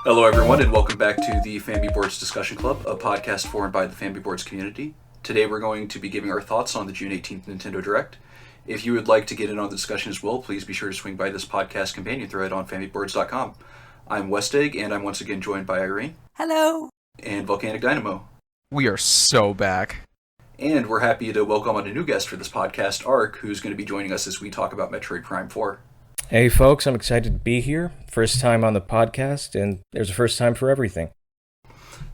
Hello, everyone, and welcome back to the Famiboards Discussion Club, a podcast formed by the Famiboards community. Today, we're going to be giving our thoughts on the June 18th Nintendo Direct. If you would like to get in on the discussion as well, please be sure to swing by this podcast companion thread on Famiboards.com. I'm WestEgg, and I'm once again joined by Irene. Hello. And VolcanicDynamo. We are so back. And we're happy to welcome on a new guest for this podcast, Aurc, who's going to be joining us as we talk about Metroid Prime 4. Hey folks, I'm excited to be here. First time on the podcast, and there's a first time for everything.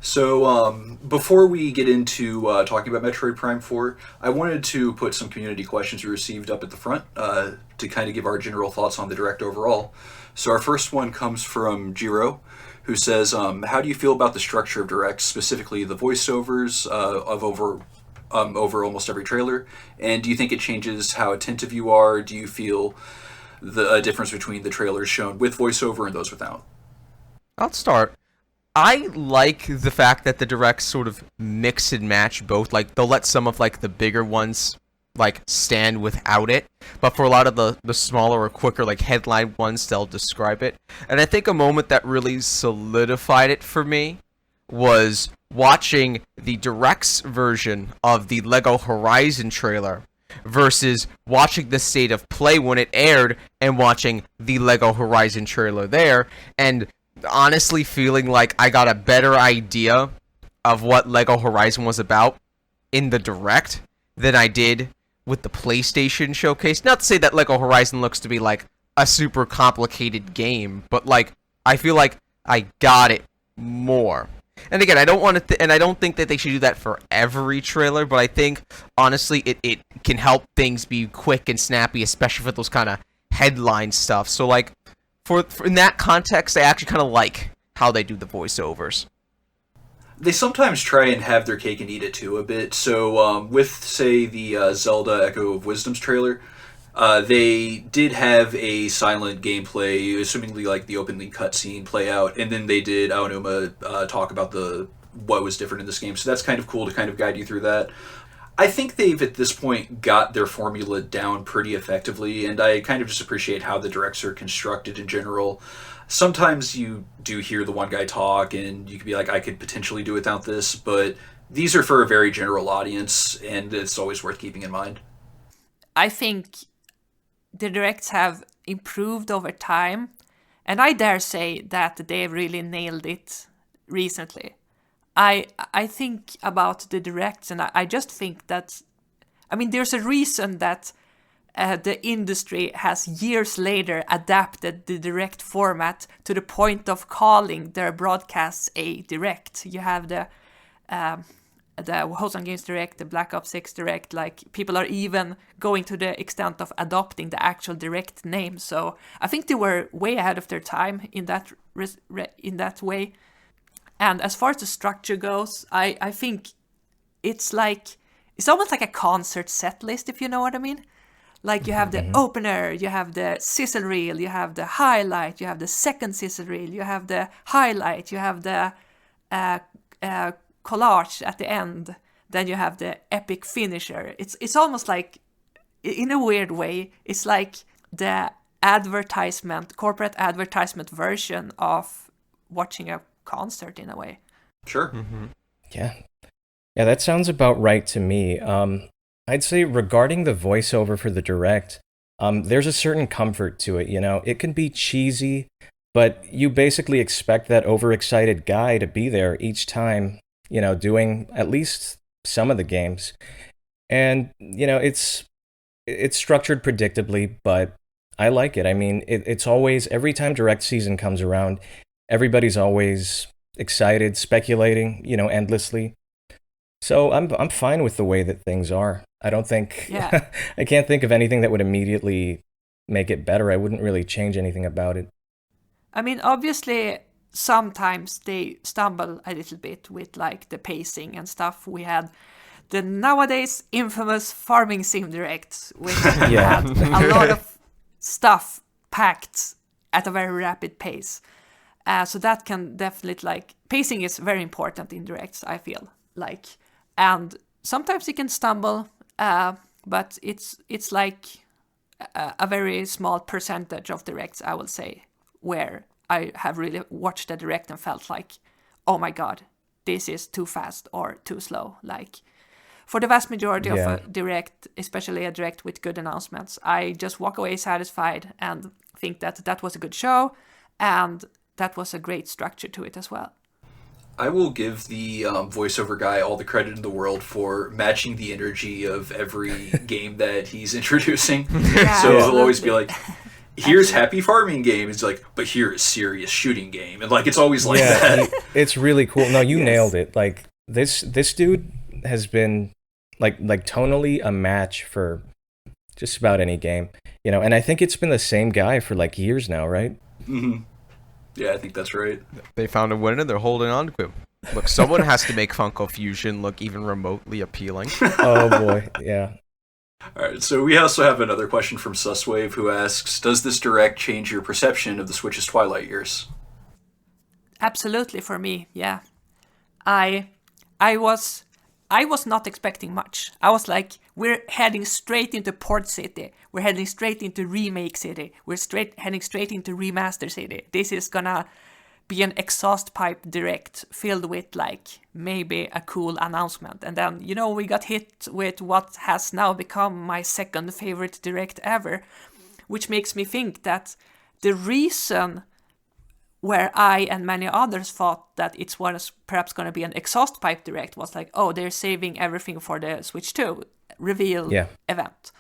So, before we get into talking about Metroid Prime 4, I wanted to put some community questions we received up at the front to kind of give our general thoughts on the Direct overall. So our first one comes from Jiro, who says, how do you feel about the structure of Directs, specifically the voiceovers of over almost every trailer? And do you think it changes how attentive you are? Do you feel the difference between the trailers shown with voiceover and those without? I'll start. I like the fact that the Directs sort of mix and match both. Like, they'll let some of, like, the bigger ones, like, stand without it. But for a lot of the smaller or quicker, like, headline ones, they'll describe it. And I think a moment that really solidified it for me was watching the Directs version of the LEGO Horizon trailer versus watching the state of play when it aired and watching the LEGO Horizon trailer there, and honestly feeling like I got a better idea of what LEGO Horizon was about in the Direct than I did with the PlayStation showcase. Not to say that LEGO Horizon looks to be like a super complicated game, but like I feel like I got it more. And again, I don't want to, and I don't think that they should do that for every trailer, but I think, honestly, it can help things be quick and snappy, especially for those kind of headline stuff. So, like, for in that context, I actually kind of like how they do the voiceovers. They sometimes try and have their cake and eat it, too, a bit. So, with, say, the Zelda Echo of Wisdom's trailer, they did have a silent gameplay, assumingly like the opening cutscene play out, and then they did Aonuma talk about what was different in this game. So that's kind of cool to kind of guide you through that. I think they've at this point got their formula down pretty effectively, and I kind of just appreciate how the Directs are constructed in general. Sometimes you do hear the one guy talk, and you could be like, I could potentially do without this, but these are for a very general audience, and it's always worth keeping in mind. I think the Directs have improved over time, and I dare say that they really nailed it recently. I think about the Directs, and I just think that, I mean, there's a reason that the industry has years later adapted the Direct format to the point of calling their broadcasts a Direct. You have the Hosan Games Direct, the Black Ops 6 Direct, like people are even going to the extent of adopting the actual Direct name. So I think they were way ahead of their time in that way. And as far as the structure goes, I think it's almost like a concert set list, if you know what I mean. Like you have the opener, you have the sizzle reel, you have the highlight, you have the second sizzle reel, you have the highlight, you have the collage at the end, then you have the epic finisher. It's almost like, in a weird way, it's like the corporate advertisement version of watching a concert in a way. Sure. Mm-hmm. Yeah, that sounds about right to me. I'd say regarding the voiceover for the Direct, there's a certain comfort to it, you know? It can be cheesy, but you basically expect that overexcited guy to be there each time, you know, doing at least some of the games. And, you know, it's structured predictably, but I like it. I mean, it's always, every time Direct season comes around, everybody's always excited, speculating, you know, endlessly. So I'm fine with the way that things are. I don't think, I can't think of anything that would immediately make it better. I wouldn't really change anything about it. I mean, obviously, sometimes they stumble a little bit with like the pacing and stuff. We had the nowadays infamous farming sim direct, which had a lot of stuff packed at a very rapid pace. So that can definitely, like, pacing is very important in directs, I feel like. And sometimes it can stumble, but it's like a very small percentage of directs, I will say, where I have really watched the direct and felt like, oh my god, this is too fast or too slow. Like, for the vast majority of a direct, especially a direct with good announcements, I just walk away satisfied and think that that was a good show, and that was a great structure to it as well. I will give the voiceover guy all the credit in the world for matching the energy of every game that he's introducing. Yeah, so he'll absolutely. always be like, here's happy farming game. It's like, but here is serious shooting game. And like, it's always like that. It's really cool. No, you Yes. nailed it. Like this dude has been like tonally a match for just about any game, you know. And I think it's been the same guy for like years now, right? Mm-hmm. Yeah, I think that's right. They found a winner. They're holding on to him. Look, someone has to make Funko Fusion look even remotely appealing. Oh boy, yeah. All right, so we also have another question from Suswave who asks, does this direct change your perception of the Switch's Twilight years? Absolutely, for me, yeah. I was not expecting much. I was like, we're heading straight into Port City. We're heading straight into Remake City. We're heading straight into Remaster City. This is gonna be an exhaust pipe direct filled with like maybe a cool announcement. And then, you know, we got hit with what has now become my second favorite direct ever, which makes me think that the reason where I and many others thought that it was perhaps going to be an exhaust pipe direct was like, oh, they're saving everything for the Switch 2 reveal event.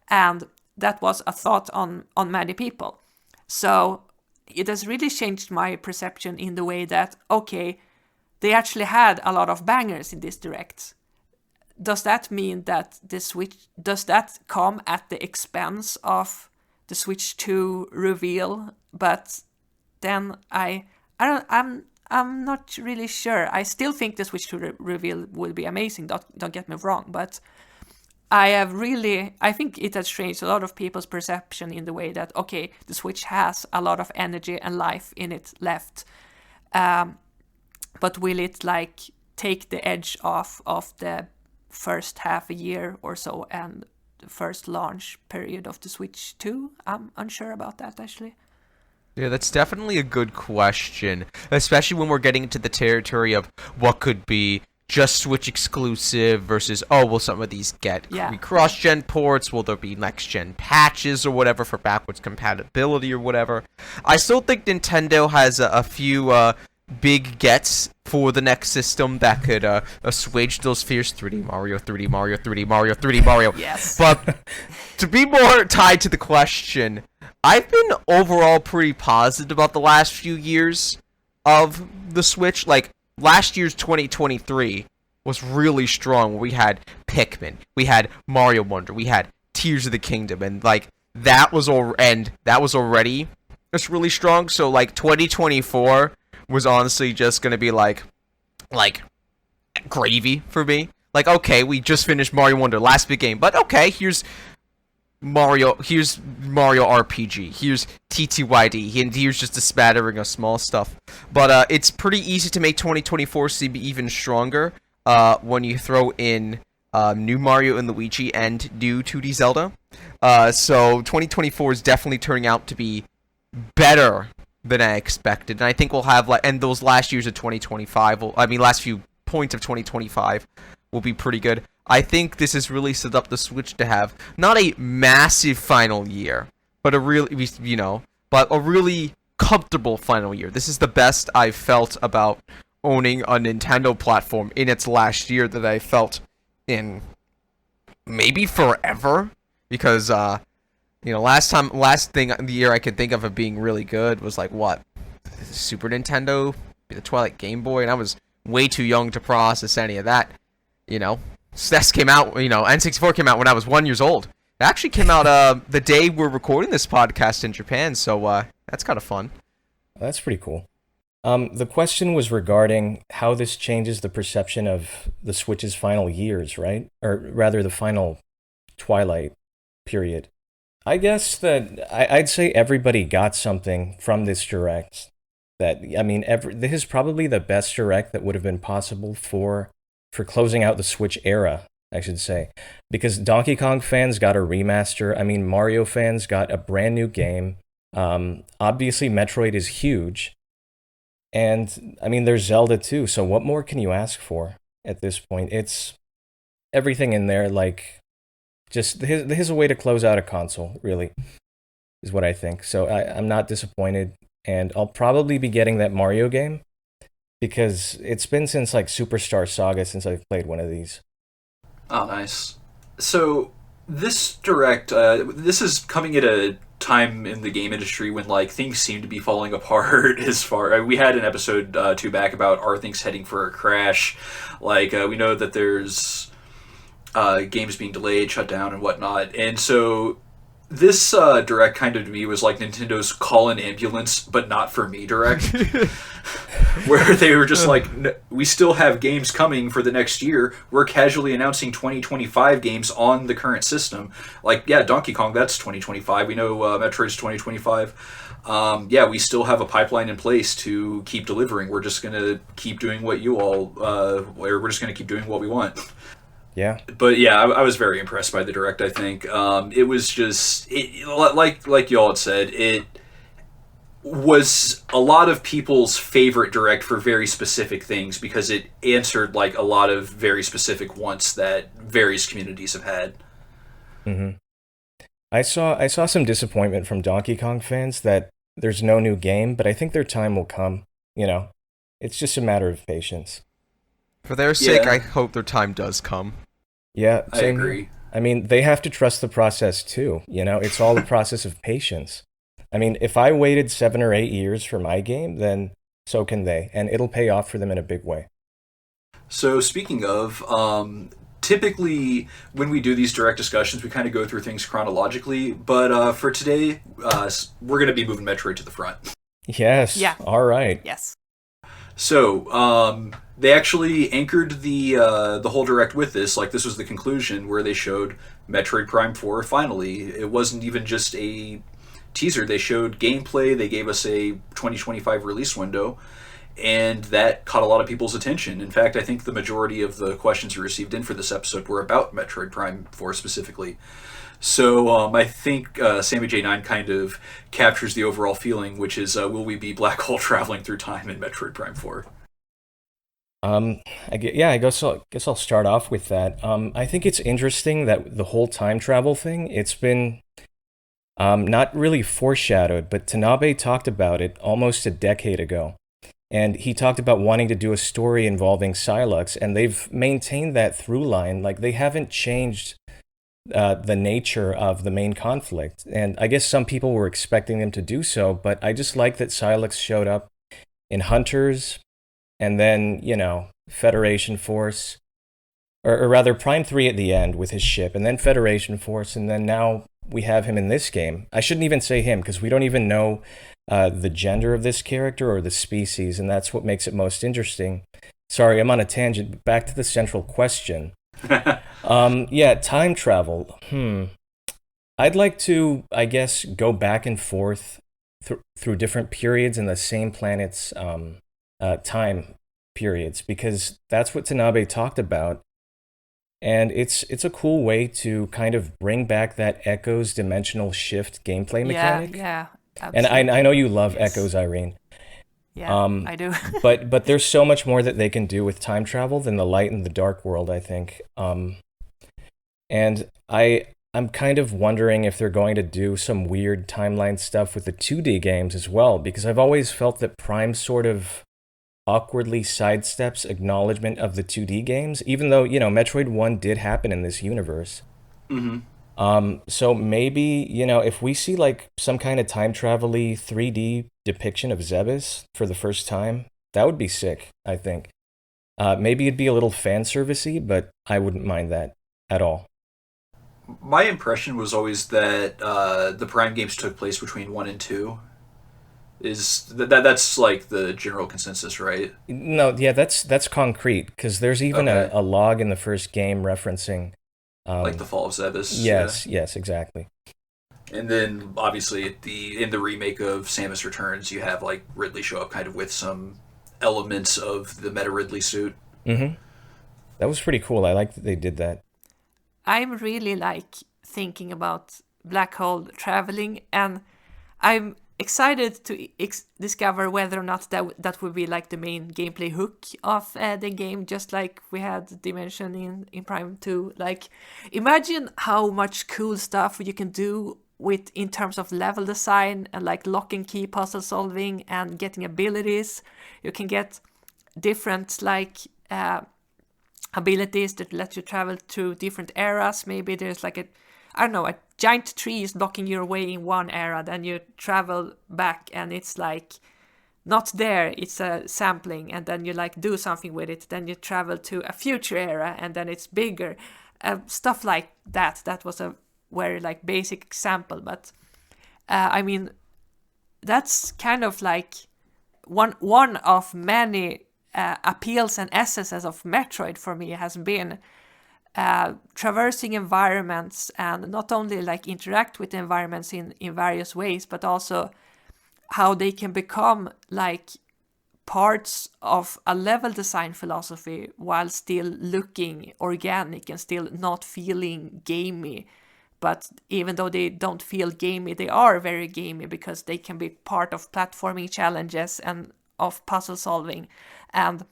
And that was a thought on many people. So it has really changed my perception in the way that, okay, they actually had a lot of bangers in this direct. Does that mean that the Switch, does that come at the expense of the Switch 2 reveal? But then I'm not really sure. I still think the Switch 2 reveal will be amazing. Don't get me wrong, but I think it has changed a lot of people's perception in the way that, okay, the Switch has a lot of energy and life in it left, but will it like take the edge off of the first half a year or so and the first launch period of the Switch 2? I'm unsure about that, actually. Yeah, that's definitely a good question, especially when we're getting into the territory of what could be just Switch exclusive versus, oh, will some of these get cross-gen ports? Will there be next-gen patches or whatever for backwards compatibility or whatever? I still think Nintendo has a few big gets for the next system that could assuage those fears. 3D Mario, 3D Mario, 3D Mario, 3D Mario. Yes. But to be more tied to the question, I've been overall pretty positive about the last few years of the Switch. Like, last year's 2023 was really strong, where we had Pikmin, we had Mario Wonder, we had Tears of the Kingdom, and like that was already just really strong. So like 2024 was honestly just gonna be like gravy for me. Like, okay, we just finished Mario Wonder, last big game, but okay, here's Mario RPG, here's TTYD, and here's just a spattering of small stuff. But it's pretty easy to make 2024 seem even stronger when you throw in new Mario and Luigi and new 2D Zelda. So 2024 is definitely turning out to be better than I expected, and I think we'll have and those last years of 2025, last few points of 2025 will be pretty good. I think this has really set up the Switch to have not a massive final year, but a really comfortable final year. This is the best I've felt about owning a Nintendo platform in its last year that I felt in maybe forever. Because last thing the year I could think of being really good was like what? Super Nintendo, the Twilight Game Boy, and I was way too young to process any of that, SNES came out, N64 came out when I was 1 year old. It actually came out the day we're recording this podcast in Japan, so that's kind of fun. That's pretty cool. The question was regarding how this changes the perception of the Switch's final years, right? Or rather, the final Twilight period. I guess that I'd say everybody got something from this direct. This is probably the best direct that would have been possible for closing out the Switch era, I should say. Because Donkey Kong fans got a remaster. Mario fans got a brand new game. Obviously, Metroid is huge. And I mean, there's Zelda too. So what more can you ask for at this point? It's everything in there. Like, just here's a way to close out a console, really, is what I think. So I'm not disappointed. And I'll probably be getting that Mario game because it's been since like Superstar Saga since I've played one of these. Oh, nice. So this direct, this is coming at a time in the game industry when like things seem to be falling apart. As far we had an episode 2 back about are things heading for a crash. Like we know that there's games being delayed, shut down, and whatnot, and so. This direct kind of to me was like Nintendo's call an ambulance, but not for me direct. Where they were just like, we still have games coming for the next year. We're casually announcing 2025 games on the current system. Like, yeah, Donkey Kong, that's 2025. We know Metroid's 2025. Yeah, we still have a pipeline in place to keep delivering. We're just going to keep doing what you all, we're just going to keep doing what we want. Yeah. But yeah, I was very impressed by the direct. I think it was just like y'all had said, it was a lot of people's favorite direct for very specific things because it answered like a lot of very specific wants that various communities have had. Mm-hmm. I saw some disappointment from Donkey Kong fans that there's no new game, but I think their time will come. You know, it's just a matter of patience. For their sake, I hope their time does come. Yeah, I agree. I mean, they have to trust the process too. You know, it's all a process of patience. I mean, if I waited 7 or 8 years for my game, then so can they, and it'll pay off for them in a big way. So speaking of, typically when we do these direct discussions, we kind of go through things chronologically, but for today, we're going to be moving Metroid to the front. Yes. Yeah. All right. Yes. So, they actually anchored the whole direct with this. Like, this was the conclusion where they showed Metroid Prime 4 finally. It wasn't even just a teaser. They showed gameplay. They gave us a 2025 release window, and that caught a lot of people's attention. In fact, I think the majority of the questions we received in for this episode were about Metroid Prime 4 specifically. So I think Sammy J9 kind of captures the overall feeling, which is, will we be black hole traveling through time in Metroid Prime 4? I guess I'll start off with that. I think it's interesting that the whole time travel thing, it's been not really foreshadowed, but Tanabe talked about it almost a decade ago. And he talked about wanting to do a story involving Sylux, and they've maintained that through line. Like, they haven't changed the nature of the main conflict. And I guess some people were expecting them to do so, but I just like that Sylux showed up in Hunters, and then, you know, Federation Force, or rather Prime 3 at the end with his ship, and then Federation Force, and then now we have him in this game. I shouldn't even say him, because we don't even know the gender of this character or the species, and that's what makes it most interesting. Sorry, I'm on a tangent, but back to the central question. Yeah, time travel. I'd like to, I guess, go back and forth through different periods in the same planet's time periods, because that's what Tanabe talked about. And it's a cool way to kind of bring back that Echoes dimensional shift gameplay mechanic. Yeah, absolutely. And I know you love Echoes, Irene. Yeah, I do. but there's so much more that they can do with time travel than the light and the dark world, I think. And I'm kind of wondering if they're going to do some weird timeline stuff with the 2D games as well, because I've always felt that Prime sort of awkwardly sidesteps acknowledgement of the 2D games, even though, you know, Metroid 1 did happen in this universe. Mm-hmm. So maybe, you know, if we see like some kind of time travel-y 3D depiction of Zebes for the first time, that would be sick, I think. Maybe it'd be a little fan servicey, but I wouldn't mind that at all. My impression was always that the Prime games took place between 1 and 2. Is that's like the general consensus, right? No, yeah, that's concrete, because there's even a log in the first game referencing like the fall of Zebes. Yes, exactly. And then obviously in the remake of Samus Returns, you have like Ridley show up kind of with some elements of the Meta Ridley suit. Mm-hmm. That was pretty cool. I like that they did that. I'm really like thinking about black hole traveling, and I'm excited to discover whether or not that would be like the main gameplay hook of the game, just like we had dimension in Prime 2. Like, imagine how much cool stuff you can do with in terms of level design and like lock and key puzzle solving and getting abilities. You can get different like abilities that let you travel through different eras. Maybe there's like a giant tree is blocking your way in one era, then you travel back and it's like not there, it's a sampling, and then you like do something with it, then you travel to a future era and then it's bigger. Stuff like that. That was a very like basic example, but I mean, that's kind of like one of many appeals and essences of Metroid for me has been traversing environments, and not only like interact with the environments in various ways, but also how they can become like parts of a level design philosophy while still looking organic and still not feeling gamey. But even though they don't feel gamey, they are very gamey because they can be part of platforming challenges and of puzzle solving. And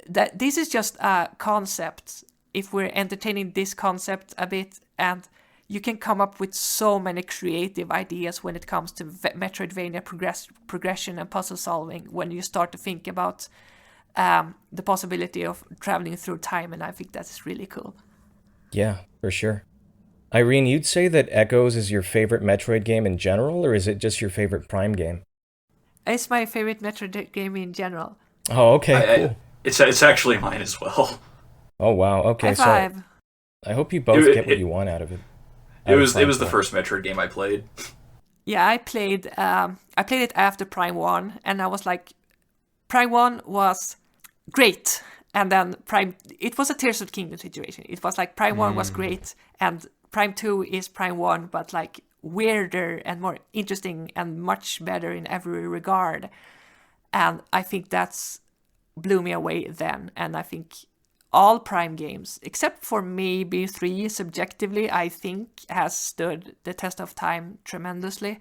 that this is just a concept. If we're entertaining this concept a bit, and you can come up with so many creative ideas when it comes to Metroidvania progression and puzzle solving when you start to think about the possibility of traveling through time, and I think that's really cool. Yeah, for sure. Irene, you'd say that Echoes is your favorite Metroid game in general, or is it just your favorite Prime game? It's my favorite Metroid game in general. Oh, okay, cool. It's actually mine as well. Oh, wow, okay, so I hope you both get what you want out of it. It was the first Metroid game I played. Yeah, I played it after Prime 1, and I was like, Prime 1 was great, and then it was a Tears of the Kingdom situation. It was like Prime 1 was great, and Prime 2 is Prime 1, but like weirder and more interesting and much better in every regard. And I think that's blew me away then, and I think all Prime games, except for maybe 3 subjectively, I think has stood the test of time tremendously.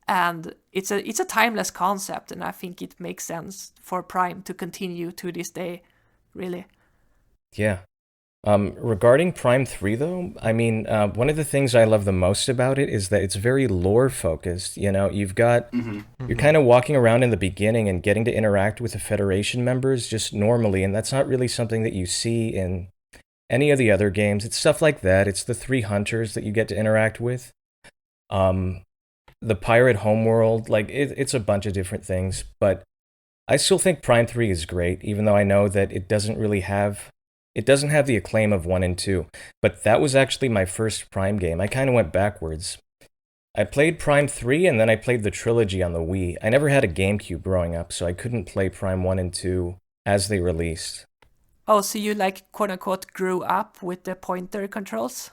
And it's a timeless concept, and I think it makes sense for Prime to continue to this day, really. Yeah. Regarding Prime 3, though, I mean, one of the things I love the most about it is that it's very lore focused. You know, you've got, you're kind of walking around in the beginning and getting to interact with the Federation members just normally, and that's not really something that you see in any of the other games. It's stuff like that. It's the 3 hunters that you get to interact with. The pirate homeworld, like, it's a bunch of different things, but I still think Prime 3 is great, even though I know that it doesn't have the acclaim of 1 and 2, but that was actually my first Prime game. I kind of went backwards. I played Prime 3, and then I played the trilogy on the Wii. I never had a GameCube growing up, so I couldn't play Prime 1 and 2 as they released. Oh, so you like, quote-unquote, grew up with the pointer controls?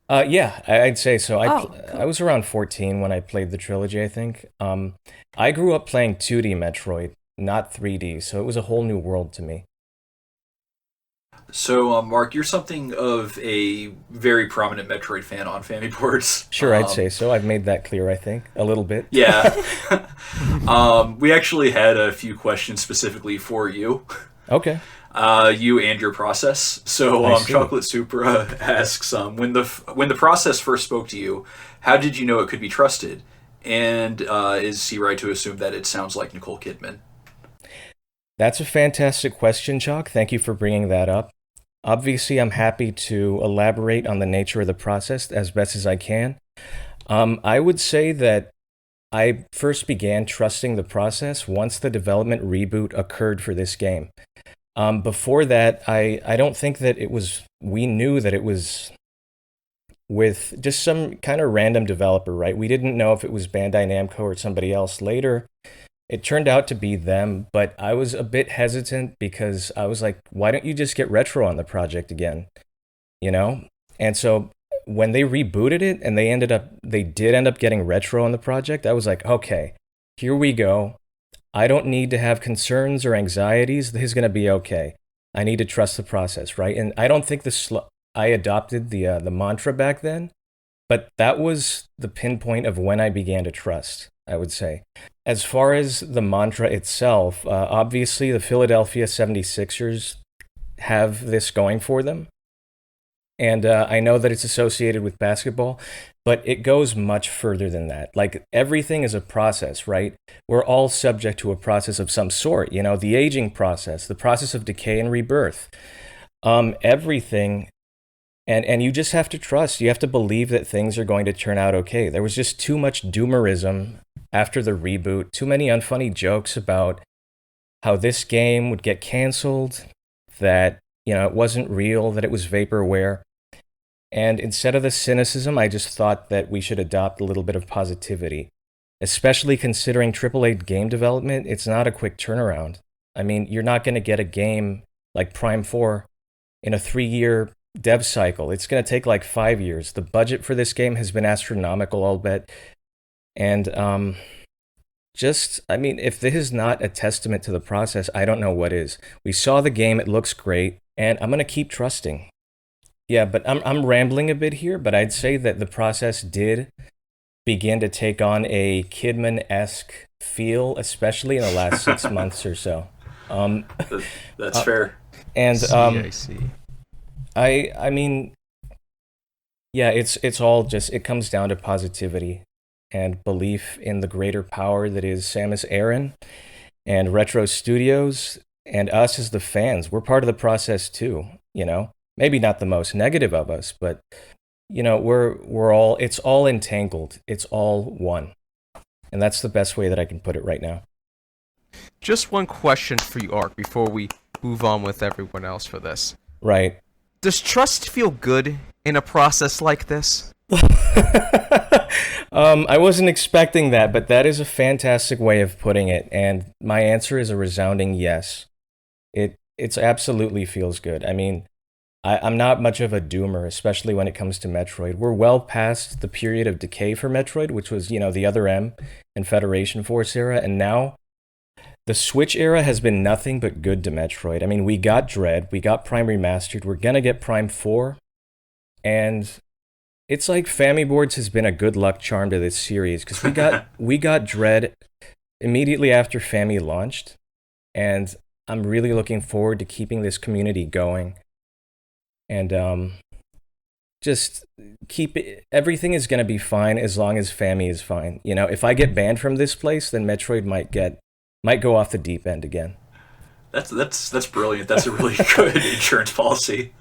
Yeah, I'd say so. Cool. I was around 14 when I played the trilogy, I think. I grew up playing 2D Metroid, not 3D, so it was a whole new world to me. So, Mark, you're something of a very prominent Metroid fan on Famiboards. Sure, I'd say so. I've made that clear, I think, a little bit. Yeah. We actually had a few questions specifically for you. Okay. You and your process. So, Chocolate Supra asks, when the process first spoke to you, how did you know it could be trusted? And is he right to assume that it sounds like Nicole Kidman? That's a fantastic question, Chalk. Thank you for bringing that up. Obviously, I'm happy to elaborate on the nature of the process as best as I can. I would say that I first began trusting the process once the development reboot occurred for this game. Before that, I don't think that we knew that it was with just some kind of random developer, right? We didn't know if it was Bandai Namco or somebody else. Later, it turned out to be them, but I was a bit hesitant because I was like, why don't you just get Retro on the project again? You know? And so when they rebooted it and they did end up getting Retro on the project, I was like, okay, here we go. I don't need to have concerns or anxieties. This is going to be okay. I need to trust the process, right? And I don't think I adopted the mantra back then, but that was the pinpoint of when I began to trust. I would say. As far as the mantra itself, obviously the Philadelphia 76ers have this going for them. And I know that it's associated with basketball, but it goes much further than that. Like everything is a process, right? We're all subject to a process of some sort, the aging process, the process of decay and rebirth, everything. And you just have to trust. You have to believe that things are going to turn out okay. There was just too much doomerism after the reboot, too many unfunny jokes about how this game would get canceled, that, it wasn't real, that it was vaporware. And instead of the cynicism, I just thought that we should adopt a little bit of positivity, especially considering AAA game development. It's not a quick turnaround. I mean, you're not going to get a game like Prime 4 in a 3-year dev cycle. It's going to take like 5 years. The budget for this game has been astronomical, I'll bet. And if this is not a testament to the process, I don't know what is. We saw the game, it looks great, and I'm going to keep trusting. Yeah, but I'm rambling a bit here, but I'd say that the process did begin to take on a Kidman-esque feel, especially in the last 6 months or so. That's fair. And I see. I mean, yeah, it's all just, it comes down to positivity and belief in the greater power that is Samus Aran and Retro Studios and us as the fans. We're part of the process too, Maybe not the most negative of us, but we're all, it's all entangled. It's all one. And that's the best way that I can put it right now. Just one question for you, Aurc, before we move on with everyone else for this. Right. Does trust feel good in a process like this? I wasn't expecting that, but that is a fantastic way of putting it, and my answer is a resounding yes. It's absolutely feels good. I mean, I'm not much of a doomer, especially when it comes to Metroid. We're well past the period of decay for Metroid, which was, the Other M and Federation Force era, and now the Switch era has been nothing but good to Metroid. I mean, we got Dread, we got Prime Remastered, we're gonna get Prime 4, and it's like Famiboards has been a good luck charm to this series, because we got Dread immediately after Fami launched, and I'm really looking forward to keeping this community going. And just keep it, everything is going to be fine as long as Fami is fine. If I get banned from this place, then Metroid might go off the deep end again. That's brilliant. That's a really good insurance policy.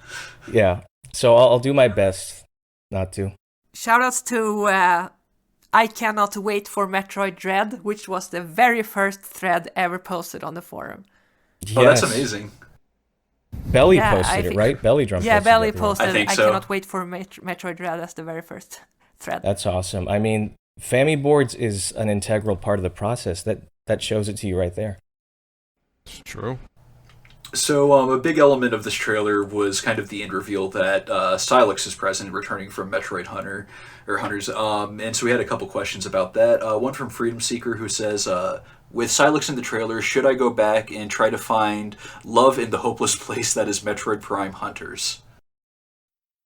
Yeah. So I'll do my best not to. Shoutouts to I Cannot Wait for Metroid Dread, which was the very first thread ever posted on the forum. Yes. Oh, that's amazing. Belly posted it, right? Belly Drum Yeah, posted Belly it. posted I think I so. Cannot Wait for Metroid Dread as the very first thread. That's awesome. I mean, Famiboards is an integral part of the process. That shows it to you right there. It's true. So a big element of this trailer was kind of the end reveal that Sylux is present, returning from Metroid Hunters. And so we had a couple questions about that. One from Freedom Seeker, who says, with Sylux in the trailer, should I go back and try to find love in the hopeless place that is Metroid Prime Hunters?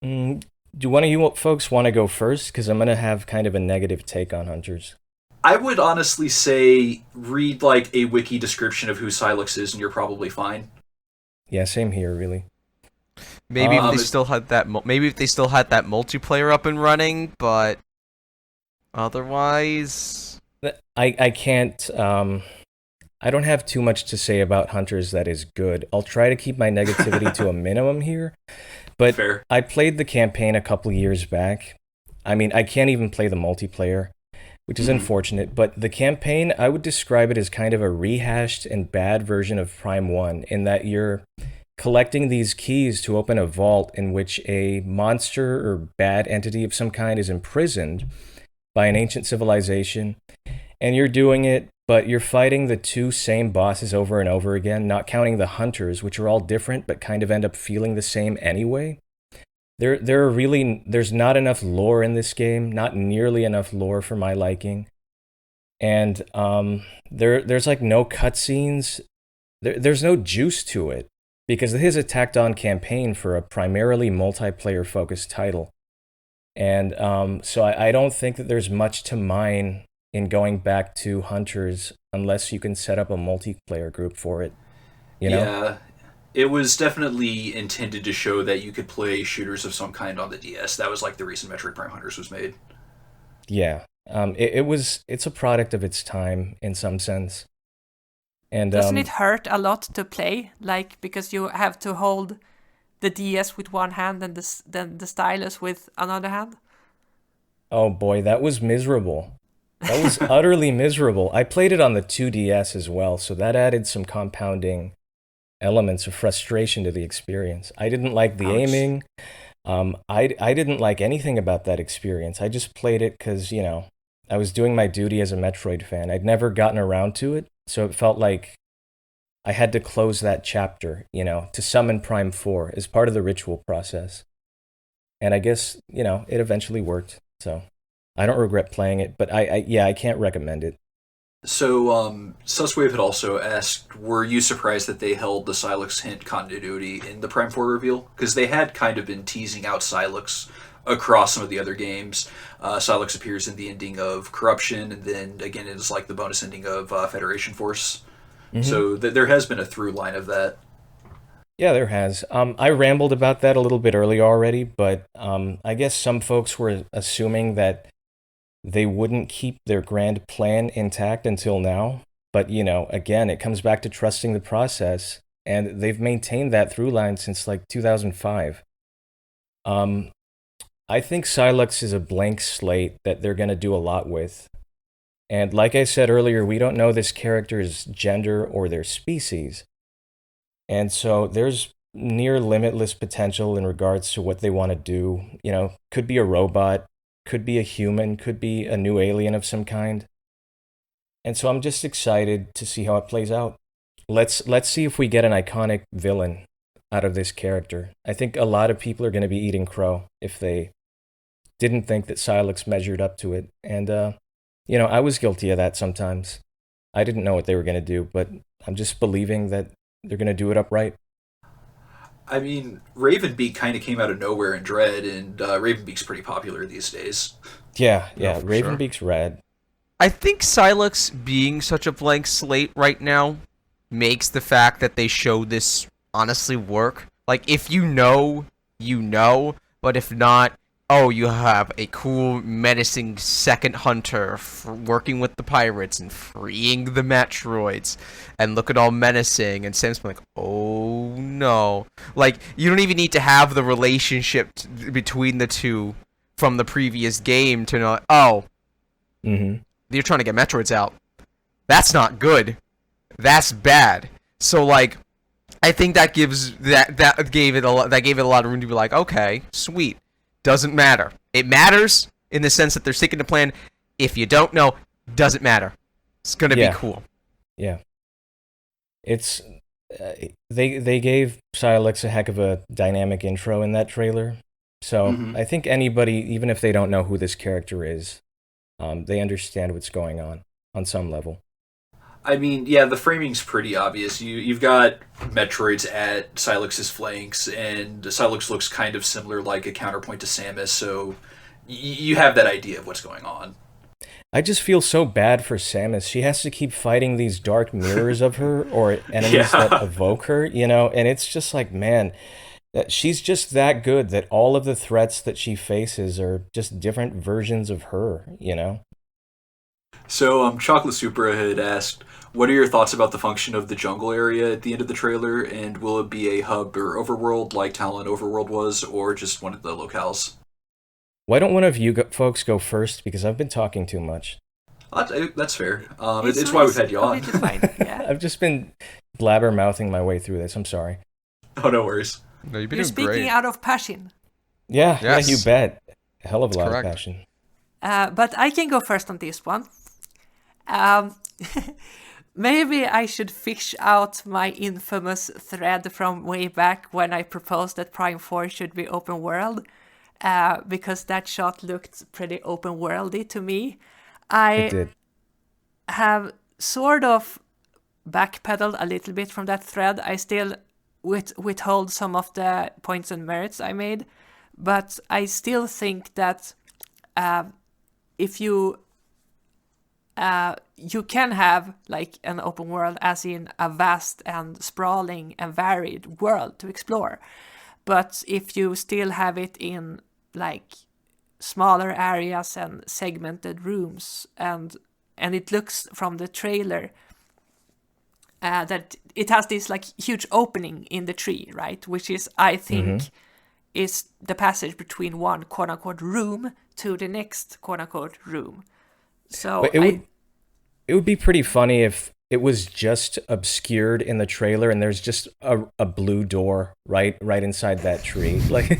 Do one of you folks want to go first? Because I'm going to have kind of a negative take on Hunters. I would honestly say read like a wiki description of who Sylux is and you're probably fine. Yeah, same here, really. Maybe if they still had that multiplayer up and running, but otherwise, I can't. I don't have too much to say about Hunters that is good. I'll try to keep my negativity to a minimum here. But Fair. I played the campaign a couple years back. I mean, I can't even play the multiplayer, which is unfortunate. But the campaign, I would describe it as kind of a rehashed and bad version of Prime 1, in that you're collecting these keys to open a vault in which a monster or bad entity of some kind is imprisoned by an ancient civilization. And you're doing it, but you're fighting the two same bosses over and over again, not counting the hunters, which are all different, but kind of end up feeling the same anyway. There's not enough lore in this game, not nearly enough lore for my liking. And there's like no cutscenes. There's no juice to it, because it is a tacked-on campaign for a primarily multiplayer-focused title. And so I don't think that there's much to mine in going back to hunters unless you can set up a multiplayer group for it. You know? Yeah, it was definitely intended to show that you could play shooters of some kind on the DS. That was like the reason Metroid Prime Hunters was made. Yeah. It's a product of its time in some sense. And Doesn't it hurt a lot to play? Like, because you have to hold the DS with one hand and then the stylus with another hand? oh boy, that was miserable. That was utterly miserable. I played it on the 2DS as well, so that added some compounding elements of frustration to the experience. I didn't like the Ouch. aiming. I didn't like anything about that experience. I just played it because, I was doing my duty as a Metroid fan. I'd never gotten around to it, so it felt like I had to close that chapter, to summon Prime 4 as part of the ritual process. And I guess, it eventually worked. So I don't regret playing it, but I can't recommend it. So, Suswave had also asked, were you surprised that they held the Sylux hint continuity in the Prime 4 reveal? Because they had kind of been teasing out Sylux across some of the other games. Sylux appears in the ending of Corruption, and then again it is like the bonus ending of Federation Force. Mhm. So there has been a through line of that. Yeah, there has. I rambled about that a little bit earlier already, but I guess some folks were assuming that they wouldn't keep their grand plan intact until now. But, again, it comes back to trusting the process, and they've maintained that through line since like 2005. I think Sylux is a blank slate that they're going to do a lot with. And like I said earlier, we don't know this character's gender or their species. And so there's near limitless potential in regards to what they want to do. Could be a robot, could be a human, could be a new alien of some kind. And so I'm just excited to see how it plays out. Let's see if we get an iconic villain out of this character. I think a lot of people are going to be eating crow if they didn't think that Sylux measured up to it. And I was guilty of that sometimes. I didn't know what they were going to do, but I'm just believing that they're going to do it upright. I mean, Ravenbeak kind of came out of nowhere in Dread, and Ravenbeak's pretty popular these days. Yeah, for sure. Ravenbeak's rad. I think Sylux being such a blank slate right now makes the fact that they show this honestly work. Like, if you know, but if not, oh, you have a cool, menacing second hunter working with the pirates and freeing the Metroids, and look at all menacing, and Sam's like, oh no. Like, you don't even need to have the relationship between the two from the previous game to know, oh, you're trying to get Metroids out. That's not good. That's bad. So, like, I think that gave it a lot of room to be like, okay, sweet. Doesn't matter. It matters in the sense that they're sticking to plan. If you don't know, doesn't matter. It's gonna be cool. Yeah. It's they gave Sylux a heck of a dynamic intro in that trailer. So I think anybody, even if they don't know who this character is, they understand what's going on some level. I mean, yeah, the framing's pretty obvious. You've got Metroids at Sylux's flanks, and Sylux looks kind of similar, like a counterpoint to Samus, so you have that idea of what's going on. I just feel so bad for Samus. She has to keep fighting these dark mirrors of her, or enemies that evoke her, and it's just like, man, she's just that good that all of the threats that she faces are just different versions of her, So, Chocolate Supra had asked, what are your thoughts about the function of the jungle area at the end of the trailer, and will it be a hub or overworld like Talon Overworld was, or just one of the locales? Why don't one of you folks go first, because I've been talking too much. That's fair. It's why we've had you on. Fine. Yeah. I've just been blabber-mouthing my way through this. I'm sorry. Oh, no worries. No, you've been You're doing speaking great. out of passion. Yeah, Yes. you bet. A hell of a lot Correct. of passion. But I can go first on this one. Maybe I should fish out my infamous thread from way back when I proposed that Prime 4 should be open world, because that shot looked pretty open worldy to me. It I did. have sort of backpedaled a little bit from that thread. I still withhold some of the points and merits I made, but I still think that if you you can have like an open world, as in a vast and sprawling and varied world to explore. But if you still have it in like smaller areas and segmented rooms, and it looks from the trailer that it has this like huge opening in the tree, right? Which is, I think, is the passage between one quote unquote room to the next quote unquote room. So But it would be pretty funny if it was just obscured in the trailer and there's just a blue door right inside that tree. Like,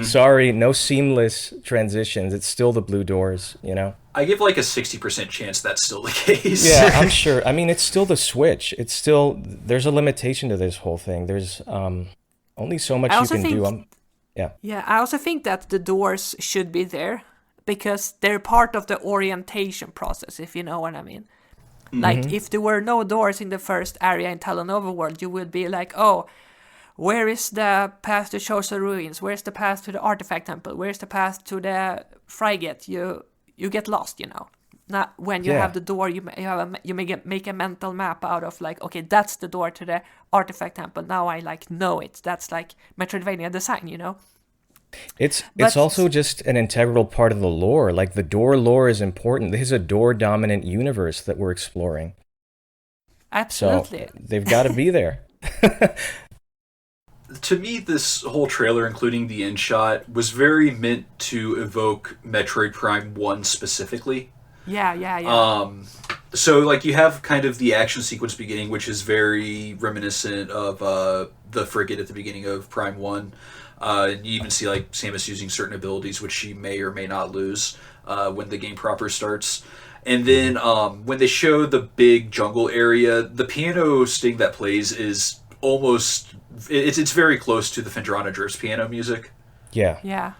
sorry, no seamless transitions. It's still the blue doors, you know? I give like a 60% chance that's still the case. Yeah, I'm sure. I mean, it's still the Switch. It's still, there's a limitation to this whole thing. There's only so much you can do. Yeah, I also think that the doors should be there because they're part of the orientation process, if you know what I mean. Like, if there were no doors in the first area in Talonova World, you would be like, oh, where is the path to Chosa Ruins? Where's the path to the Artifact Temple? Where's the path to the Frigate? You get lost, you know. Not when you have the door, you make a mental map out of like, okay, that's the door to the Artifact Temple. Now I like know it. That's like Metroidvania design, you know. It's also just an integral part of the lore. Like, the door lore is important. This is a door dominant universe that we're exploring. Absolutely. So they've got to be there. To me, this whole trailer, including the end shot, was very meant to evoke Metroid Prime 1 specifically. Yeah. So, like, you have kind of the action sequence beginning, which is very reminiscent of the frigate at the beginning of Prime 1. And you even see, like, Samus using certain abilities, which she may or may not lose when the game proper starts. And then when they show the big jungle area, the piano sting that plays is almost... It's very close to the Fendrana Drift's piano music. Yeah.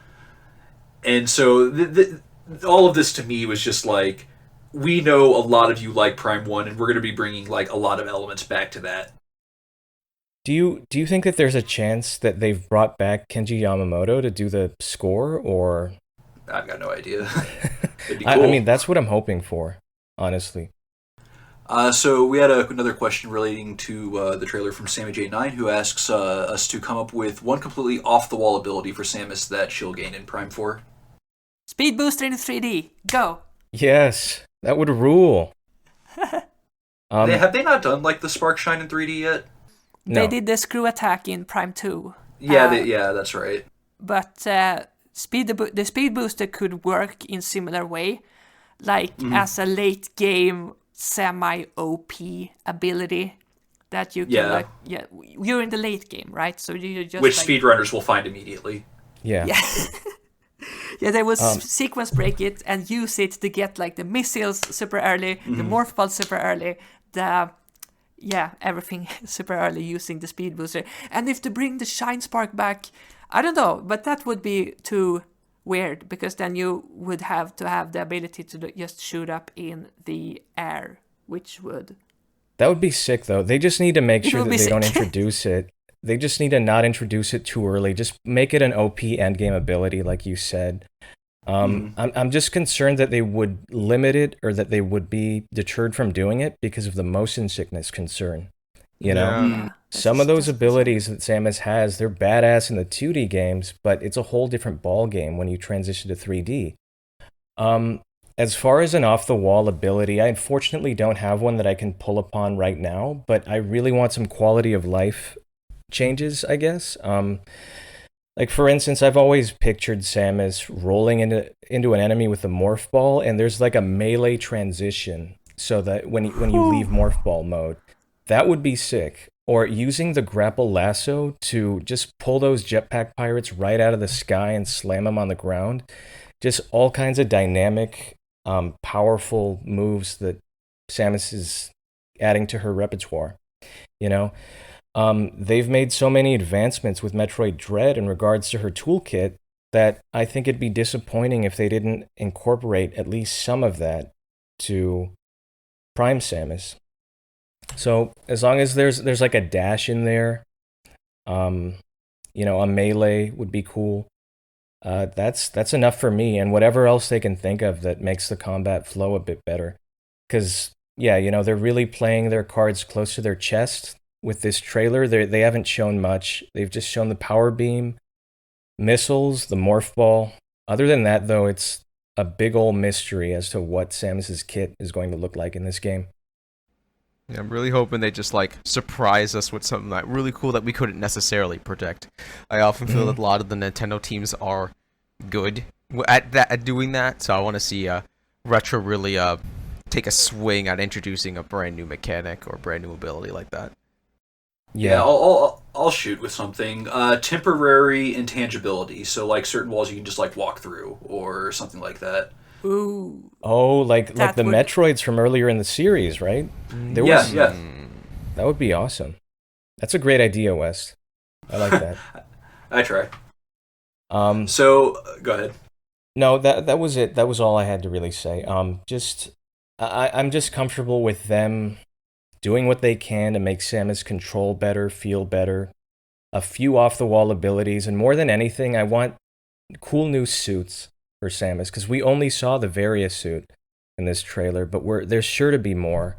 And so all of this to me was just like, we know a lot of you like Prime 1, and we're going to be bringing like a lot of elements back to that. Do you think that there's a chance that they've brought back Kenji Yamamoto to do the score, or? I've got no idea. It'd be cool. I mean, that's what I'm hoping for, honestly. So we had another question relating to the trailer from Sammy J9, who asks us to come up with one completely off-the-wall ability for Samus that she'll gain in Prime 4. Speed booster in 3D. Go. Yes, that would rule. Have they not done like the Spark Shine in 3D yet? No. They did the screw attack in Prime 2. Yeah, that's right. But the speed booster could work in similar way, like as a late game semi-OP ability that you can you're in the late game, right? So you just which speedrunners will find immediately. Yeah, they will sequence break it and use it to get like the missiles super early, the morph balls super early, everything super early using the speed booster. And if to bring the Shine Spark back, I don't know, but that would be too weird, because then you would have to have the ability to just shoot up in the air, which would... That would be sick, though. They just need to make sure that they don't introduce it. They just need to not introduce it too early. Just make it an OP endgame ability, like you said. I'm just concerned that they would limit it, or that they would be deterred from doing it because of the motion sickness concern. You know, some of those abilities that Samus has, they're badass in the 2D games, but it's a whole different ball game when you transition to 3D. As far as an off-the-wall ability, I unfortunately don't have one that I can pull upon right now, but I really want some quality of life changes, I guess. Like, for instance, I've always pictured Samus rolling into an enemy with the morph ball, and there's like a melee transition, so that when you leave morph ball mode, that would be sick. Or using the grapple lasso to just pull those jetpack pirates right out of the sky and slam them on the ground. Just all kinds of dynamic, powerful moves that Samus is adding to her repertoire. You know, they've made so many advancements with Metroid Dread in regards to her toolkit that I think it'd be disappointing if they didn't incorporate at least some of that to Prime Samus. So as long as there's like a dash in there, you know, a melee would be cool. That's enough for me, and whatever else they can think of that makes the combat flow a bit better. because yeah, they're really playing their cards close to their chest with this trailer. They haven't shown much. They've just shown the power beam, missiles, the morph ball. Other than that, though, it's a big old mystery as to what Samus's kit is going to look like in this game. Yeah, I'm really hoping they just like surprise us with something like really cool that we couldn't necessarily predict. I often feel that a lot of the Nintendo teams are good at doing that, so I want to see Retro really take a swing at introducing a brand new mechanic or brand new ability like that. Yeah, I'll shoot with something. Temporary intangibility, so like certain walls you can just like walk through or something like that. Ooh. Oh, like That the would- Metroids from earlier in the series, right? Yeah. That would be awesome. That's a great idea, West. I like that. I try. Um, So go ahead. no, that was it. That was all I had to really say. I'm just comfortable with them doing what they can to make Samus control better, feel better, a few off the wall abilities, and more than anything, I want cool new suits for Samus, because we only saw the Varia suit in this trailer, but there's sure to be more.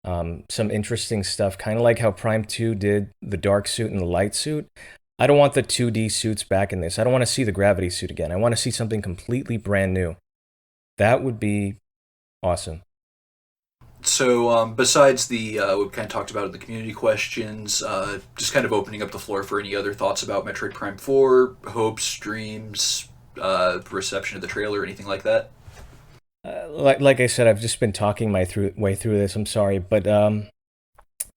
Some interesting stuff, kind of like how Prime 2 did the dark suit and the light suit. I don't want the 2D suits back in this. I don't want to see the gravity suit again. I want to see something completely brand new. That would be awesome. So besides the we kind of talked about the community questions, just kind of opening up the floor for any other thoughts about Metroid Prime 4, hopes, dreams, reception of the trailer, anything like that. Like I said, I've just been talking my way through this. I'm sorry, but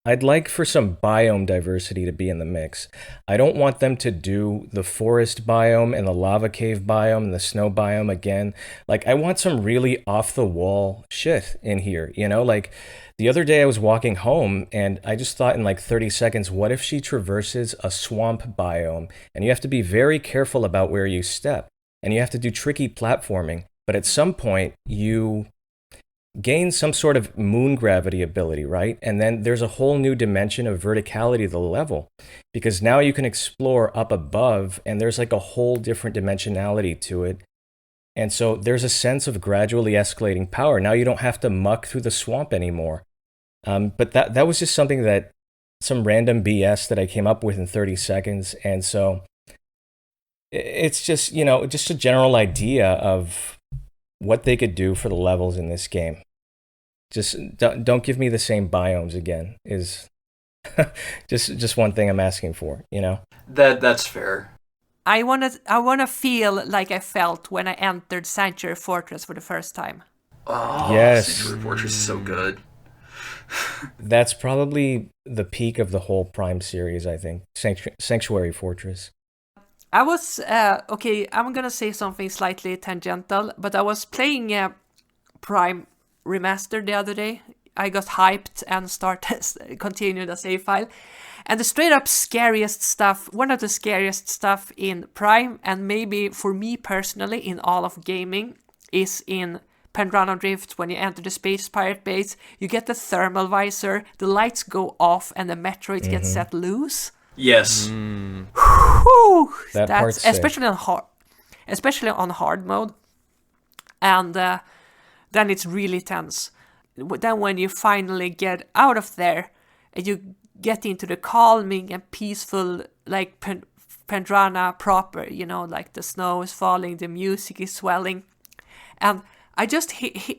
I'd like for some biome diversity to be in the mix. I don't want them to do the forest biome and the lava cave biome and the snow biome again. Like, I want some really off-the-wall shit in here, Like, the other day I was walking home, and I just thought in like 30 seconds, what if she traverses a swamp biome? And you have to be very careful about where you step, and you have to do tricky platforming. But at some point, you gain some sort of moon gravity ability, right? And then there's a whole new dimension of verticality of the level, because now you can explore up above, and there's like a whole different dimensionality to it. And so there's a sense of gradually escalating power. Now you don't have to muck through the swamp anymore. But that was just something that, some random BS that I came up with in 30 seconds. And so it's just, just a general idea of what they could do for the levels in this game. Just don't give me the same biomes again, is just one thing I'm asking for, That's fair. I wanna feel like I felt when I entered Sanctuary Fortress for the first time. Oh, Yes. Sanctuary Fortress is so good. That's probably the peak of the whole Prime series, I think. Sanctuary Fortress. I was okay. I'm gonna say something slightly tangential, but I was playing Prime Remastered the other day. I got hyped and continued a save file, and the straight up scariest stuff, one of the scariest stuff in Prime, and maybe for me personally in all of gaming, is in Pendrana Drift. When you enter the Space Pirate base, you get the thermal visor, the lights go off, and the Metroid gets set loose. Yes. Whew, That that's part's sick. especially on hard mode, and then it's really tense. Then when you finally get out of there, and you get into the calming and peaceful, like Pendrana proper, like the snow is falling, the music is swelling, and I just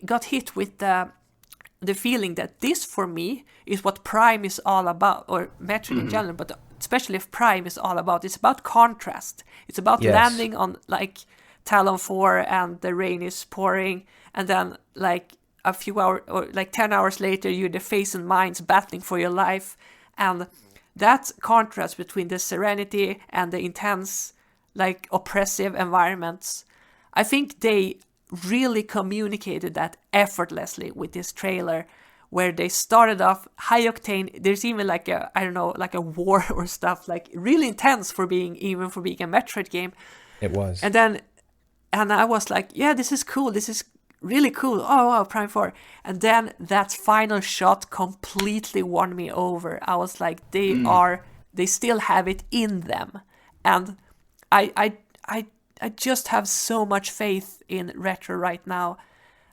got hit with the feeling that this for me is what Prime is all about, or Metroid in general, but especially if Prime is all about. It's about contrast. It's about Yes. landing on like Talon 4 and the rain is pouring, and then like a few hours or like 10 hours later you're the face and minds battling for your life, and that contrast between the serenity and the intense, like oppressive environments, I think they really communicated that effortlessly with this trailer, where they started off high octane. There's even like a war or stuff, like really intense for being a Metroid game. It was. And I was like, yeah, this is cool. This is really cool. Oh wow, Prime 4. And then that final shot completely won me over. I was like, they still have it in them. And I just have so much faith in Retro right now.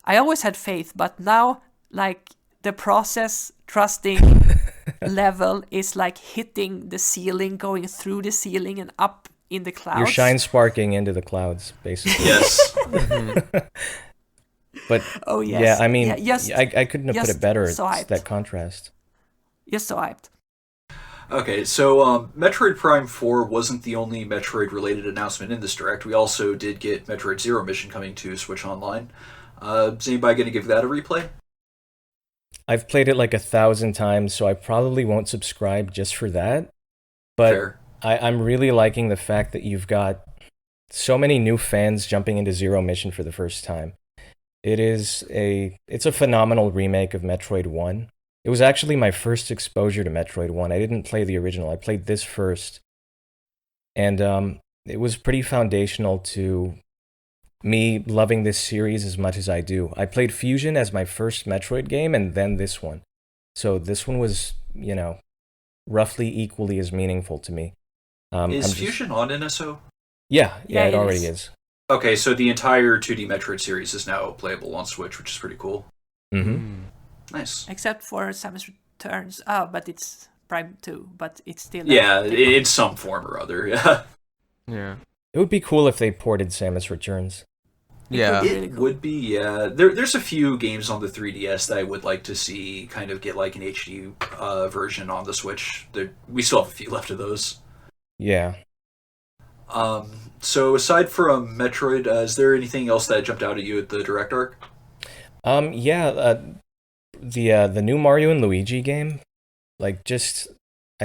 I always had faith, but now like the process trusting level is like hitting the ceiling, going through the ceiling and up in the clouds. You're shine sparking into the clouds, basically. Yes. But Oh yes. yeah, I mean, just, I couldn't have put it better. so It's hyped. that contrast. You're so hyped. Okay, so Metroid Prime 4 wasn't the only Metroid-related announcement in this Direct. We also did get Metroid Zero Mission coming to Switch Online. Is anybody going to give that a replay? I've played it like 1,000 times, so I probably won't subscribe just for that. But Fair. I'm really liking the fact that you've got so many new fans jumping into Zero Mission for the first time. It's a phenomenal remake of Metroid 1. It was actually my first exposure to Metroid 1. I didn't play the original. I played this first. And it was pretty foundational to me loving this series as much as I do. I played Fusion as my first Metroid game and then this one. So this one was, roughly equally as meaningful to me. Is Fusion on NSO? Yeah, Yeah, it it already is. is. Okay, so the entire 2D Metroid series is now playable on Switch, which is pretty cool. Mm-hmm. Nice. Except for Samus Returns. Oh, but it's Prime 2, but it's still... Yeah, in some form or other, yeah. Yeah. It would be cool if they ported Samus Returns. Yeah. Really It cool. would be, yeah. There's a few games on the 3DS that I would like to see kind of get like an HD version on the Switch. We still have a few left of those. Yeah. So aside from Metroid, is there anything else that jumped out at you at the Direct Arc? The new Mario and Luigi game, I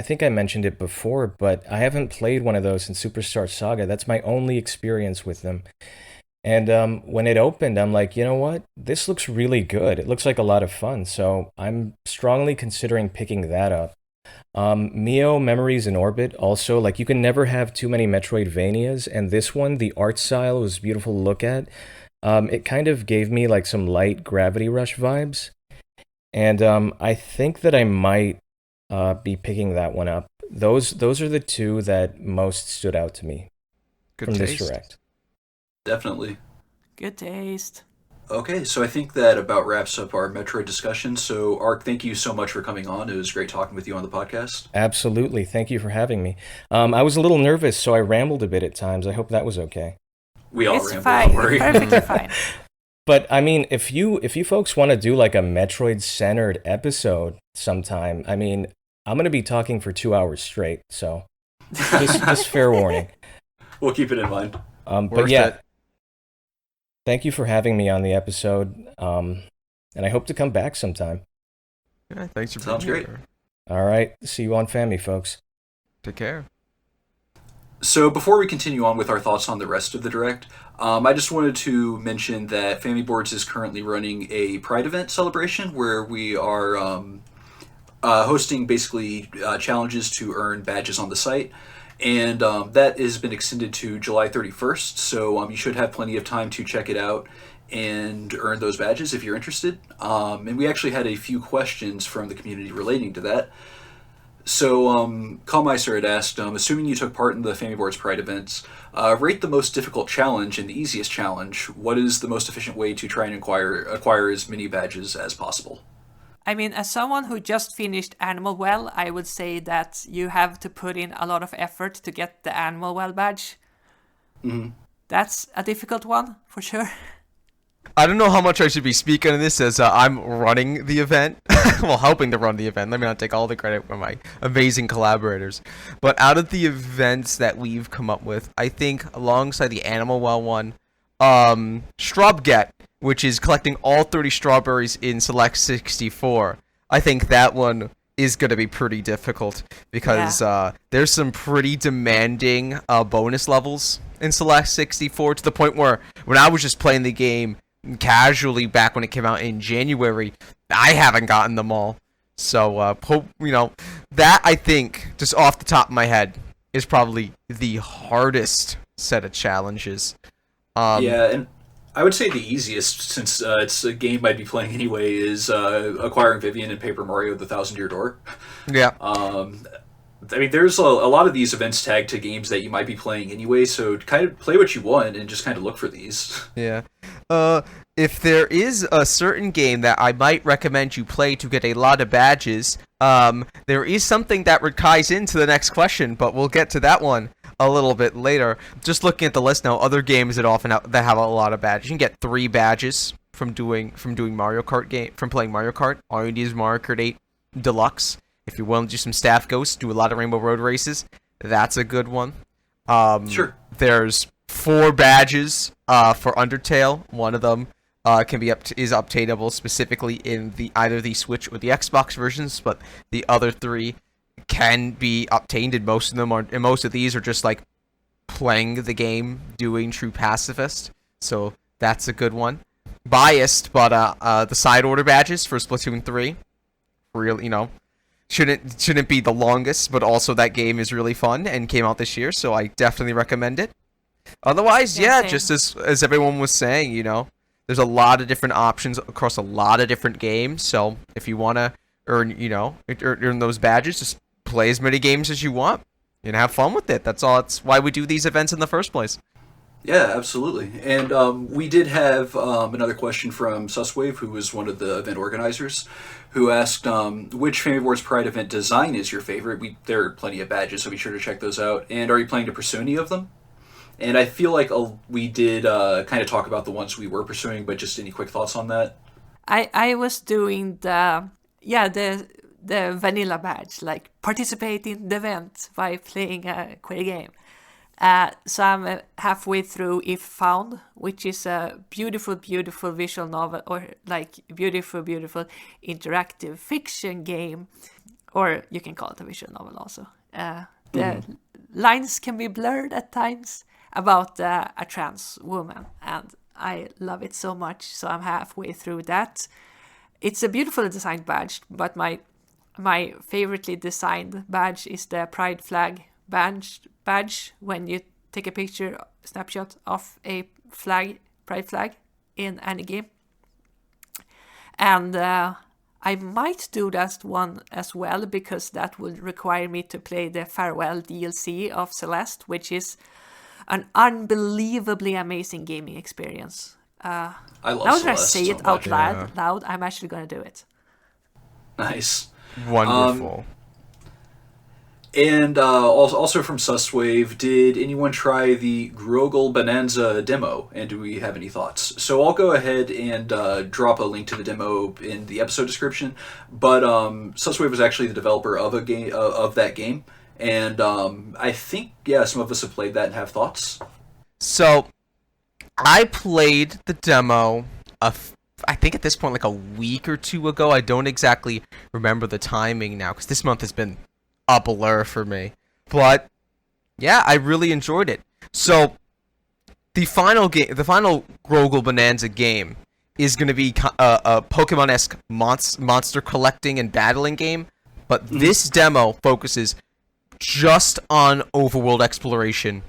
think I mentioned it before, but I haven't played one of those in Superstar Saga. That's my only experience with them. And when it opened, I'm like, you know what? This looks really good. It looks like a lot of fun, so I'm strongly considering picking that up. Mio Memories in Orbit, also, like, you can never have too many Metroidvanias, and this one, the art style was beautiful to look at. It kind of gave me, like, some light Gravity Rush vibes, and I think that I might be picking that one up. Those are the two that most stood out to me Good from taste. this Direct. Definitely. Good taste. Okay, so I think that about wraps up our Metroid discussion. So, Aurc, thank you so much for coming on. It was great talking with you on the podcast. Absolutely. Thank you for having me. I was a little nervous, so I rambled a bit at times. I hope that was okay. We all It's ramble, fine. don't worry. Perfectly fine. But I mean, if you folks want to do like a Metroid-centered episode sometime, I mean, I'm going to be talking for 2 hours straight, so just fair warning. We'll keep it in mind. But Worth yeah, it. thank you for having me on the episode, and I hope to come back sometime. Yeah, thanks for being Sounds great. here. All right, see you on Family, folks. Take care. So before we continue on with our thoughts on the rest of the Direct, I just wanted to mention that Famiboards is currently running a Pride event celebration where we are hosting basically challenges to earn badges on the site. And that has been extended to July 31st, so you should have plenty of time to check it out and earn those badges if you're interested. And we actually had a few questions from the community relating to that. So, Kallmeister had asked, assuming you took part in the Famiboards Pride events, rate the most difficult challenge and the easiest challenge. What is the most efficient way to try and acquire as many badges as possible? I mean, as someone who just finished Animal Well, I would say that you have to put in a lot of effort to get the Animal Well badge. Mm-hmm. That's a difficult one, for sure. I don't know how much I should be speaking on this as I'm running the event. Well, helping to run the event. Let me not take all the credit from my amazing collaborators. But out of the events that we've come up with, I think alongside the Animal Well one, Strawbget, which is collecting all 30 strawberries in Select 64. I think that one is going to be pretty difficult because there's some pretty demanding bonus levels in Select 64 to the point where when I was just playing the game casually back when it came out in January, I haven't gotten them all. So, that I think, just off the top of my head, is probably the hardest set of challenges. Yeah, and I would say the easiest, since it's a game I'd be playing anyway, is acquiring Vivian in Paper Mario: The Thousand Year Door. Yeah. I mean, there's a lot of these events tagged to games that you might be playing anyway, so kind of play what you want and just kind of look for these. Yeah. If there is a certain game that I might recommend you play to get a lot of badges, there is something that ties into the next question, but we'll get to that one a little bit later. Just looking at the list now, other games that that have a lot of badges. You can get 3 badges from doing Mario Kart from playing Mario Kart. All you need is Mario Kart 8 Deluxe. If you're willing to do some staff ghosts, do a lot of Rainbow Road races, that's a good one. Sure. There's 4 badges for Undertale. One of them is obtainable specifically in either the Switch or the Xbox versions, but the other 3 can be obtained, and most of these are just like playing the game, doing true pacifist. So that's a good one. Biased, but the side order badges for Splatoon 3, real, shouldn't be the longest, but also that game is really fun and came out this year, so I definitely recommend it. Otherwise, yeah, just as everyone was saying, there's a lot of different options across a lot of different games. So if you want to earn those badges, just play as many games as you want and have fun with it. That's all. That's why we do these events in the first place. Yeah, absolutely. And we did have another question from Suswave, who was one of the event organizers, who asked which Famiboards Pride event design is your favorite. There are plenty of badges, so be sure to check those out. And are you planning to pursue any of them? And I feel like we did kind of talk about the ones we were pursuing, but just any quick thoughts on that? I was doing the vanilla badge, like participate in the event by playing a queer game. So I'm halfway through If Found, which is a beautiful, beautiful visual novel, or like beautiful, beautiful interactive fiction game, or you can call it a visual novel also. The lines can be blurred at times, about a trans woman, and I love it so much, so I'm halfway through that. It's a beautifully designed badge, but my favoritely designed badge is the Pride Flag badge when you take a snapshot of a Pride flag in any game. And I might do that one as well, because that would require me to play the Farewell DLC of Celeste, which is an unbelievably amazing gaming experience. I love now Celeste that I say so it out much. loud, I'm actually going to do it. Nice. Wonderful. And also from Suswave, did anyone try the Grögol Bonanza demo, and do we have any thoughts? So I'll go ahead and drop a link to the demo in the episode description, but Suswave was actually the developer of that game, and I think, some of us have played that and have thoughts. So, I played the demo, I think at this point like a week or 2 ago. I don't exactly remember the timing now, because this month has been a blur for me. But, yeah, I really enjoyed it. So, the final Grögol Bonanza game is going to be a Pokemon-esque monster collecting and battling game, but this demo focuses just on overworld exploration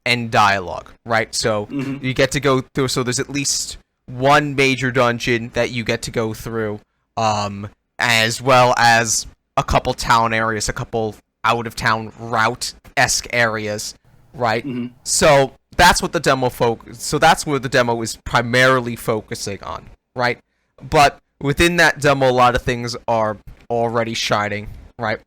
and dialogue, right? So you get to go through, so there's at least one major dungeon that you get to go through, as well as a couple town areas, a couple out-of-town route-esque areas, right? So that's what the demo is primarily focusing on, right? But within that demo, a lot of things are already shining, right?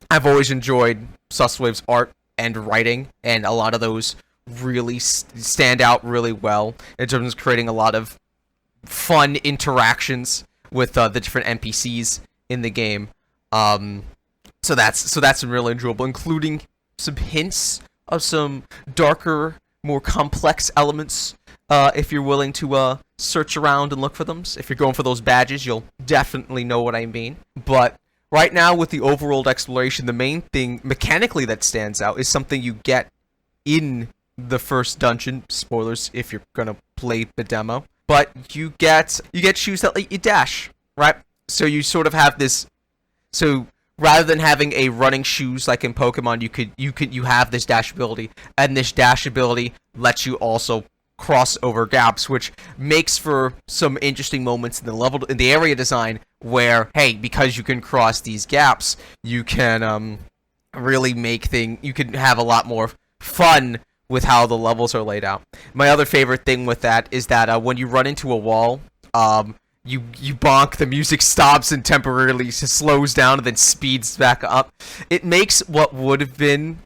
I've always enjoyed Suswave's art and writing, and a lot of those really stand out really well in terms of creating a lot of fun interactions with the different NPCs in the game. So that's really enjoyable, including some hints of some darker, more complex elements. If you're willing to search around and look for them, if you're going for those badges, you'll definitely know what I mean. But right now, with the overworld exploration, the main thing mechanically that stands out is something you get in the first dungeon. Spoilers if you're gonna play the demo, but you get shoes that let you dash, right? So you sort of have this. So rather than having a running shoes like in Pokemon, you have this dash ability, and this dash ability lets you also cross over gaps, which makes for some interesting moments in the area design where, hey, because you can cross these gaps, you can really you can have a lot more fun with how the levels are laid out. My other favorite thing with that is that when you run into a wall, you bonk, the music stops and temporarily slows down and then speeds back up. It makes what would have been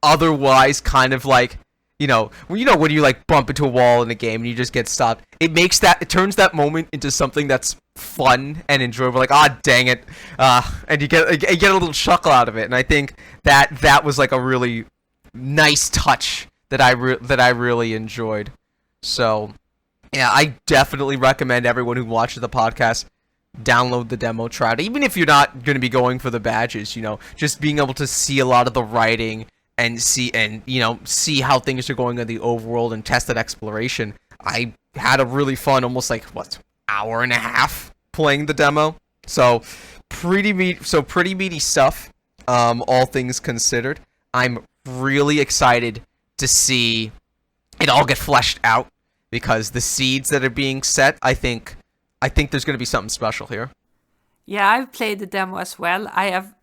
otherwise kind of like, when you like bump into a wall in a game and you just get stopped, it turns that moment into something that's fun and enjoyable. Like, dang it, and you get a little chuckle out of it. And I think that was like a really nice touch that I really enjoyed. So yeah, I definitely recommend everyone who watches the podcast download the demo, try it. Even if you're not going to be going for the badges, just being able to see a lot of the writing and see how things are going in the overworld and test that exploration. I had a really fun, almost like hour and a half playing the demo. So pretty meaty stuff. All things considered, I'm really excited to see it all get fleshed out, because the seeds that are being set, I think there's going to be something special here. Yeah, I've played the demo as well. I have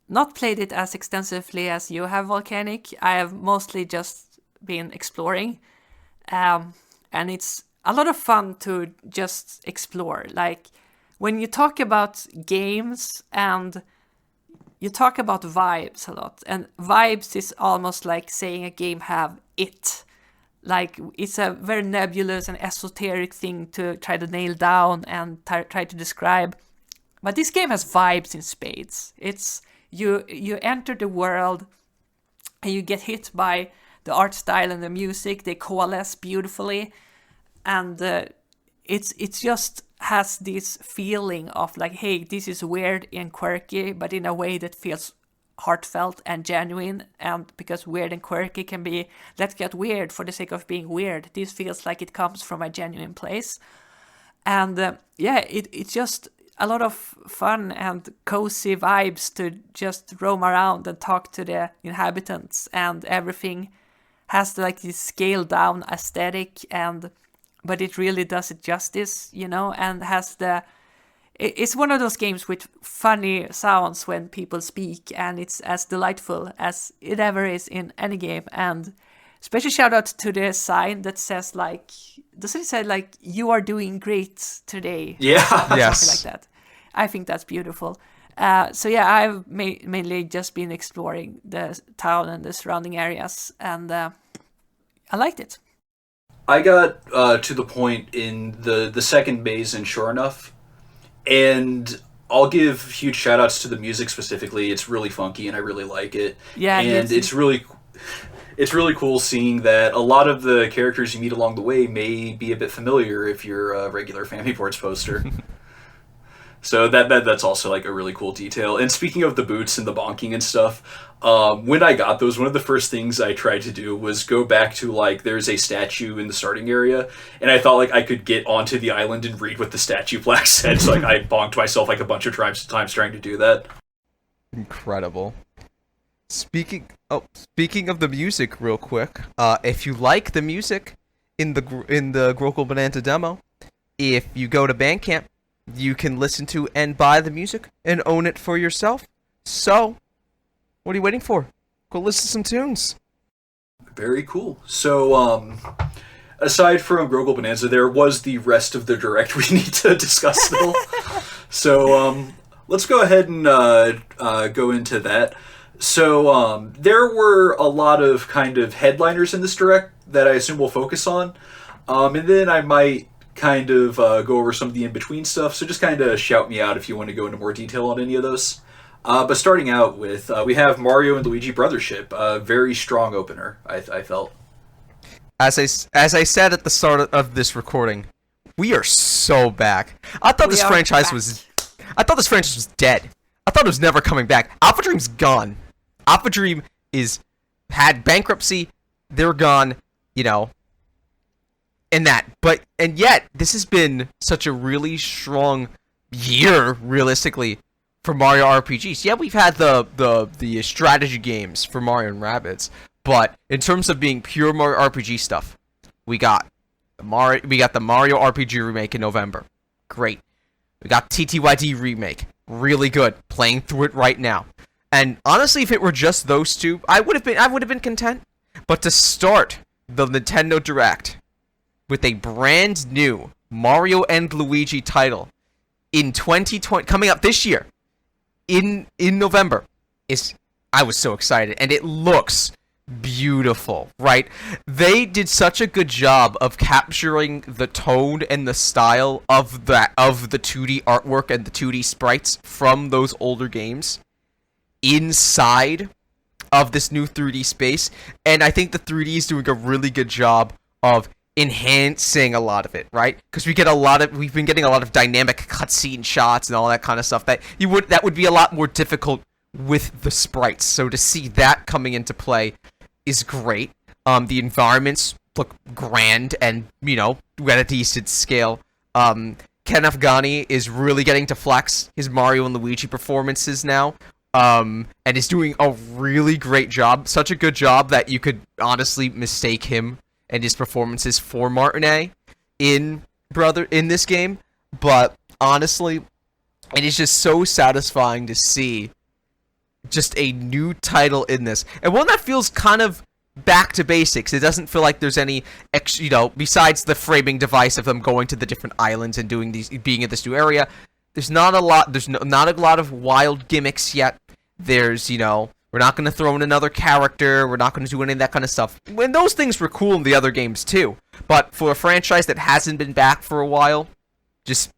not played it as extensively as you have, Volcanic. I have mostly just been exploring. And it's a lot of fun to just explore. Like, when you talk about games and you talk about vibes a lot, and vibes is almost like saying a game have it. Like, it's a very nebulous and esoteric thing to try to nail down and try to describe. But this game has vibes in spades. It's you enter the world and you get hit by the art style and the music. They coalesce beautifully, and it just has this feeling of like, hey, this is weird and quirky, but in a way that feels heartfelt and genuine. And because weird and quirky can be, let's get weird for the sake of being weird, this feels like it comes from a genuine place. And it's just a lot of fun and cozy vibes to just roam around and talk to the inhabitants, and everything has like this scaled down aesthetic, but it really does it justice, and has it's one of those games with funny sounds when people speak, and it's as delightful as it ever is in any game. And special shout out to the sign that says, like, doesn't it say like, you are doing great today? Yeah. Yes. Something like that. I think that's beautiful. I've mainly just been exploring the town and the surrounding areas, and I liked it. I got to the point in the second maze in Sure Enough, and I'll give huge shout outs to the music specifically. It's really funky and I really like it. Yeah, and it's really cool seeing that a lot of the characters you meet along the way may be a bit familiar if you're a regular Famiboards poster. So that's also like a really cool detail. And speaking of the boots and the bonking and stuff, when I got those, one of the first things I tried to do was go back to, like, there's a statue in the starting area, and I thought like I could get onto the island and read what the statue plaque said. So like I bonked myself like a bunch of times trying to do that. Incredible. Speaking of the music, real quick, if you like the music in the Grögol Bonanza demo, if you go to Bandcamp, you can listen to and buy the music and own it for yourself. So, what are you waiting for? Go listen to some tunes. Very cool. So, aside from Grögol Bonanza, there was the rest of the direct we need to discuss still. So, let's go ahead and go into that. So, there were a lot of kind of headliners in this direct that I assume we'll focus on. And then I might kind of go over some of the in-between stuff, so just kind of shout me out if you want to go into more detail on any of those. But starting out with, we have Mario and Luigi Brothership, a very strong opener, I felt. As I said at the start of this recording, we are so back. I thought this franchise was dead. I thought it was never coming back. Alpha Dream's gone. Alpha Dream had bankruptcy. They're gone, and yet this has been such a really strong year, realistically, for Mario RPGs. Yeah, we've had the strategy games for Mario and Rabbids, but in terms of being pure Mario RPG stuff, we got the Mario RPG remake in November. Great. We got TTYD remake. Really good. Playing through it right now. And honestly, if it were just those two, I would have been content. But to start the Nintendo Direct with a brand new Mario and Luigi title in 2020, coming up this year, in November, I was so excited, and it looks beautiful, right? They did such a good job of capturing the tone and the style of the 2D artwork and the 2D sprites from those older games inside of this new 3D space, and I think the 3D is doing a really good job of enhancing a lot of it, right? Because we've been getting a lot of dynamic cutscene shots and all that kind of stuff that would be a lot more difficult with the sprites. So to see that coming into play is great. The environments look grand and, at a decent scale. Ken Afghani is really getting to flex his Mario and Luigi performances now. And is doing a really great job. Such a good job that you could honestly mistake him and his performances for Martinet in this game. But honestly, it is just so satisfying to see just a new title in this, and one that feels kind of back to basics. It doesn't feel like there's any besides the framing device of them going to the different islands and being in this new area. There's not a lot. There's not a lot of wild gimmicks yet. There's we're not going to throw in another character. We're not going to do any of that kind of stuff. And those things were cool in the other games too. But for a franchise that hasn't been back for a while, just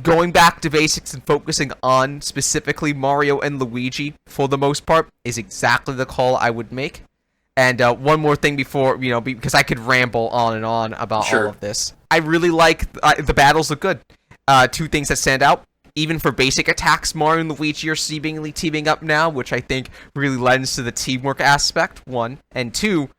going back to basics and focusing on specifically Mario and Luigi for the most part is exactly the call I would make. And one more thing before, because I could ramble on and on about all of this. I really like the battles look good. Two things that stand out. Even for basic attacks, Mario and Luigi are seemingly teaming up now, which I think really lends to the teamwork aspect, one. And two,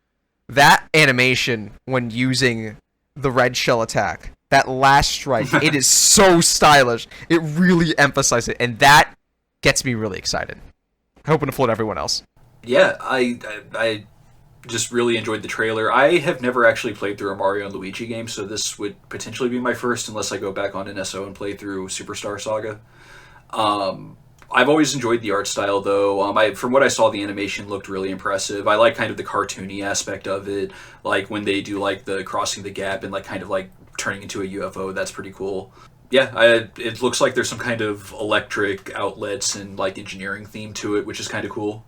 that animation when using the red shell attack, that last strike, it is so stylish. It really emphasizes it, and that gets me really excited. Hoping to float everyone else. Yeah, I just really enjoyed the trailer. I have never actually played through a Mario and Luigi game, so this would potentially be my first unless I go back on NSO and play through Superstar Saga. I've always enjoyed the art style, though. From what I saw, the animation looked really impressive. I like kind of the cartoony aspect of it, like when they do like the crossing the gap and like kind of like turning into a UFO. That's pretty cool. Yeah, it looks like there's some kind of electric outlets and like engineering theme to it, which is kind of cool.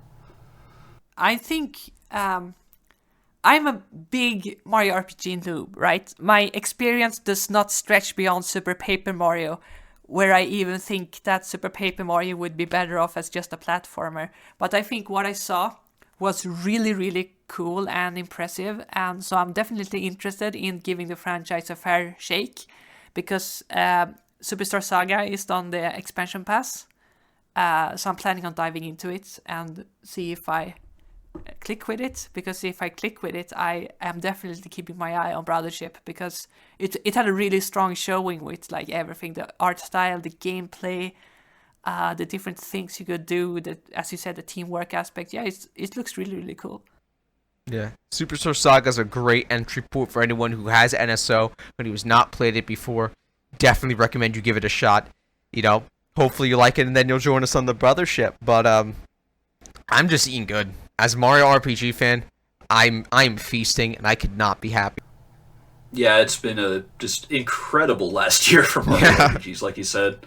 I think I'm a big Mario RPG noob, right? My experience does not stretch beyond Super Paper Mario, where I even think that Super Paper Mario would be better off as just a platformer. But I think what I saw was really, really cool and impressive, and so I'm definitely interested in giving the franchise a fair shake, because Superstar Saga is on the expansion pass, so I'm planning on diving into it and see if I click with it, because if I click with it, I am definitely keeping my eye on Brothership, because it had a really strong showing with like everything, the art style, the gameplay, the different things you could do, as you said, the teamwork aspect. Yeah, it looks really, really cool. Yeah, Superstar Saga is a great entry point for anyone who has NSO but who has not played it before. Definitely recommend you give it a shot. Hopefully you like it, and then you'll join us on the Brothership. But I'm just eating good. As a Mario RPG fan, I'm feasting, and I could not be happy. Yeah, it's been a just incredible last year for Mario RPGs, like you said.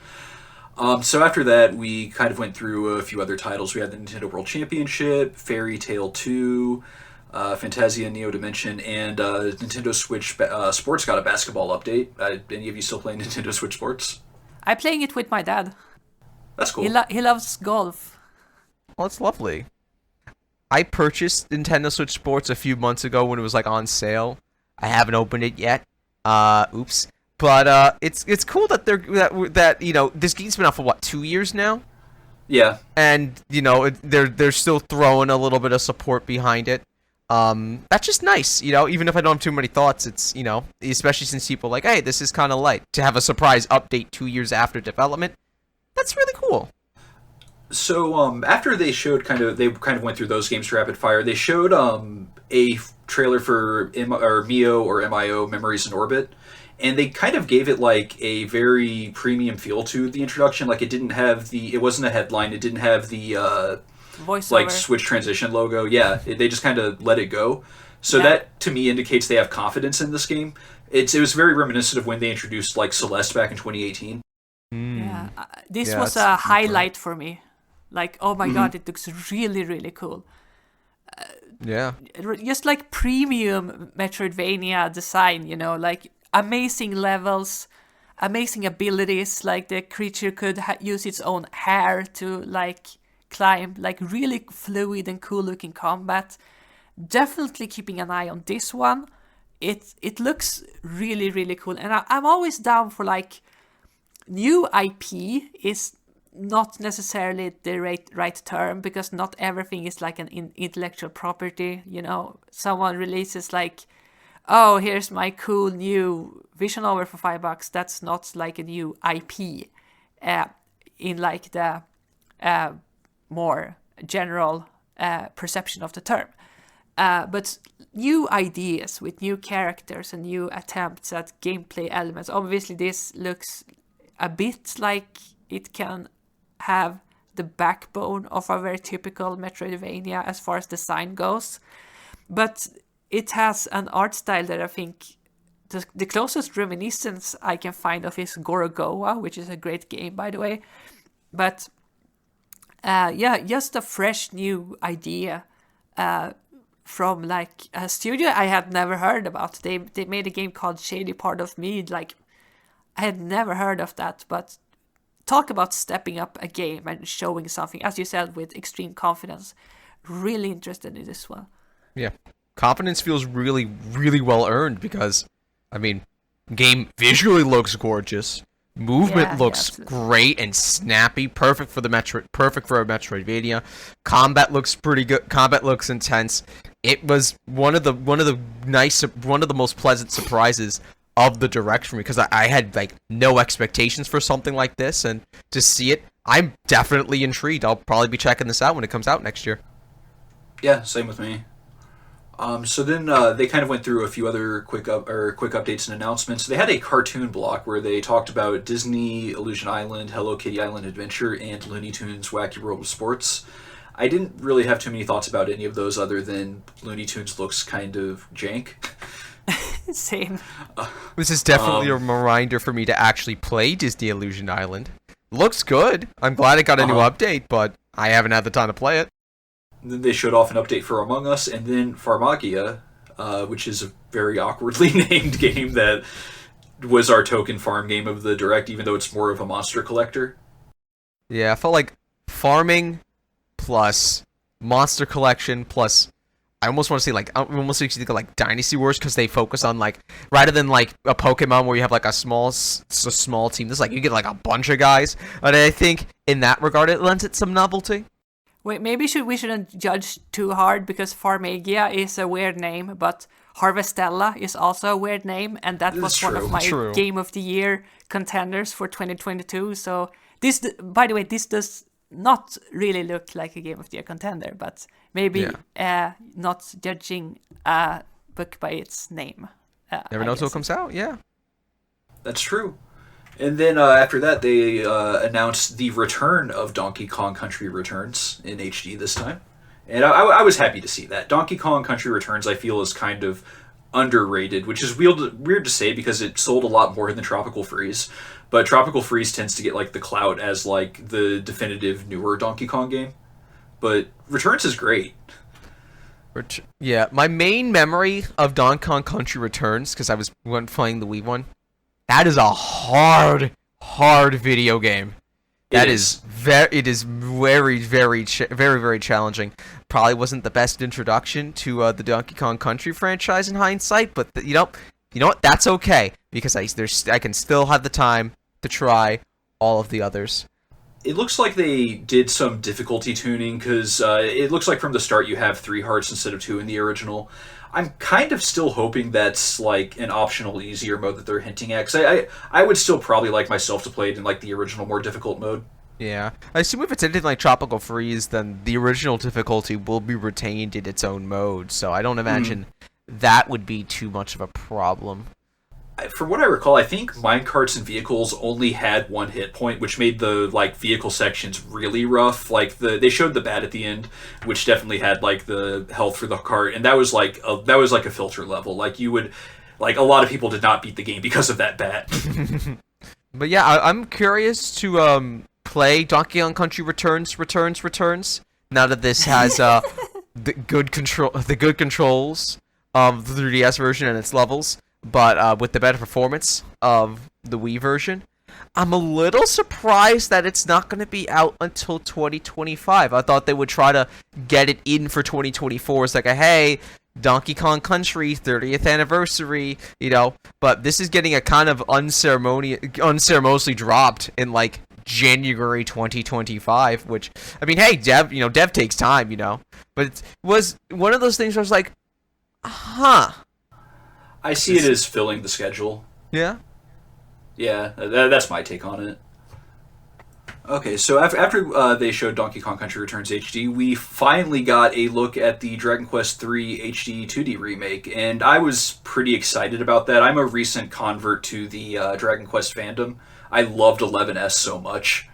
So after that, we kind of went through a few other titles. We had the Nintendo World Championship, Fairy Tail 2, Fantasia Neo Dimension, and Nintendo Switch Sports got a basketball update. Any of you still playing Nintendo Switch Sports? I'm playing it with my dad. That's cool. He loves golf. Well, that's lovely. I purchased Nintendo Switch Sports a few months ago when it was like on sale. I haven't opened it yet. Oops. But it's cool that this game's been out for 2 years now. Yeah. And they're still throwing a little bit of support behind it. That's just nice, even if I don't have too many thoughts, it's, especially since people are like, hey, this is kind of light. To have a surprise update 2 years after development, that's really cool. So after they went through those games rapid fire, they showed a trailer for Mio or MIO Memories in Orbit, and they kind of gave it like a very premium feel to the introduction. Like it wasn't a headline, it didn't have the voiceover. like Switch transition logo. Yeah, they just kind of let it go. So that to me indicates they have confidence in this game. It was very reminiscent of when they introduced like Celeste back in 2018. Yeah, this was a highlight for me. Like, oh my god, it looks really, really cool. Yeah. Just like premium Metroidvania design, you know, like amazing levels, amazing abilities. Like the creature could use its own hair to like climb, like really fluid and cool looking combat. Definitely keeping an eye on this one. It looks really, really cool, and I'm always down for like new IP is not necessarily the right term, because not everything is like an intellectual property. You know, someone releases like, oh, here's my cool new vision over for $5. That's not like a new IP in like the more general perception of the term. But new ideas with new characters and new attempts at gameplay elements. Obviously, this looks a bit like it can have the backbone of a very typical Metroidvania as far as design goes. But it has an art style that I think the closest reminiscence I can find of is Grögol, which is a great game, by the way. But just a fresh new idea from like a studio I had never heard about. They made a game called Shady Part of Me. Like, I had never heard of that, but talk about stepping up a game and showing something, as you said, with extreme confidence. Really interested in this one. Yeah. Confidence feels really, really well earned because, I mean, game visually looks gorgeous. Movement looks great and snappy, perfect for a Metroidvania. Combat looks pretty good. Combat looks intense. It was one of the most pleasant surprises of the direct for me, because I had like no expectations for something like this, and to see it, I'm definitely intrigued. I'll probably be checking this out when it comes out next year. Yeah, same with me. So then they kind of went through a few other quick updates and announcements. They had a cartoon block where they talked about Disney Illusion Island, Hello Kitty Island Adventure, and Looney Tunes Wacky World of Sports. I didn't really have too many thoughts about any of those other than Looney Tunes looks kind of jank. Same. This is definitely a reminder for me to actually play Disney Illusion Island. Looks good. I'm glad it got a new update, but I haven't had the time to play it. Then they showed off an update for Among Us, and then Farmagia, which is a very awkwardly named game that was our token farm game of the Direct, even though it's more of a monster collector. Yeah, I felt like farming plus monster collection plus, I almost want to say like, I almost think of like Dynasty Wars, because they focus on like, rather than like a Pokemon where you have like a small team, this like you get like a bunch of guys, and I think in that regard it lends it some novelty. Wait, maybe we shouldn't judge too hard, because Farmagia is a weird name, but Harvestella is also a weird name, and that was one of my Game of the Year contenders for 2022. So this, by the way, this does not really look like a Game of the Year contender, but maybe not judging a book by its name. Never know until it comes out, yeah. That's true. And then after that, they announced the return of Donkey Kong Country Returns in HD this time. And I was happy to see that. Donkey Kong Country Returns, I feel, is kind of underrated, which is weird to say because it sold a lot more than Tropical Freeze. But Tropical Freeze tends to get like the clout as like the definitive newer Donkey Kong game. But Returns is great. Yeah, my main memory of Donkey Kong Country Returns, because I was playing the Wii one, that is a hard video game. It is very, very challenging. Probably wasn't the best introduction to the Donkey Kong Country franchise in hindsight, but you know what? That's okay, because I can still have the time to try all of the others. It looks like they did some difficulty tuning, because it looks like from the start you have 3 hearts instead of 2 in the original. I'm kind of still hoping that's like an optional easier mode that they're hinting at, because I would still probably like myself to play it in like the original more difficult mode. Yeah, I assume if it's anything like Tropical Freeze, then the original difficulty will be retained in its own mode, so I don't imagine that would be too much of a problem. from what I recall, I think minecarts and vehicles only had one hit point, which made the like vehicle sections really rough. Like they showed the bat at the end, which definitely had like the health for the cart, and that was like a filter level. Like you would, like a lot of people did not beat the game because of that bat. But yeah, I'm curious to play Donkey Kong Country Returns. Now that this has the good controls of the 3DS version and its levels, but with the better performance of the Wii version. I'm a little surprised that it's not going to be out until 2025. I thought they would try to get it in for 2024. It's like hey, Donkey Kong Country 30th anniversary, but this is getting a kind of unceremoniously dropped in like January 2025, which, I mean, hey, dev takes time, but it was one of those things where I was like, I see it as filling the schedule. Yeah? Yeah, that's my take on it. Okay, so after they showed Donkey Kong Country Returns HD, we finally got a look at the Dragon Quest III HD 2D remake, and I was pretty excited about that. I'm a recent convert to the Dragon Quest fandom. I loved 11S so much.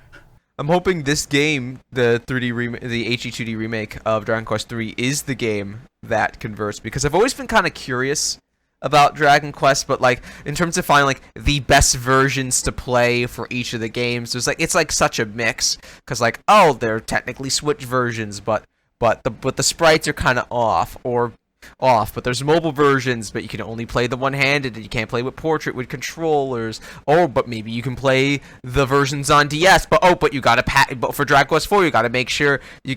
I'm hoping this game, the HD 2D remake of Dragon Quest III, is the game that converts, because I've always been kind of curious about Dragon Quest, but like in terms of finding like the best versions to play for each of the games, it's like such a mix, because like they're technically Switch versions, but the sprites are kind of off, but there's mobile versions, but you can only play the one-handed, and you can't play with portrait with controllers. But maybe you can play the versions on DS, but you gotta but for Dragon Quest 4 you gotta make sure you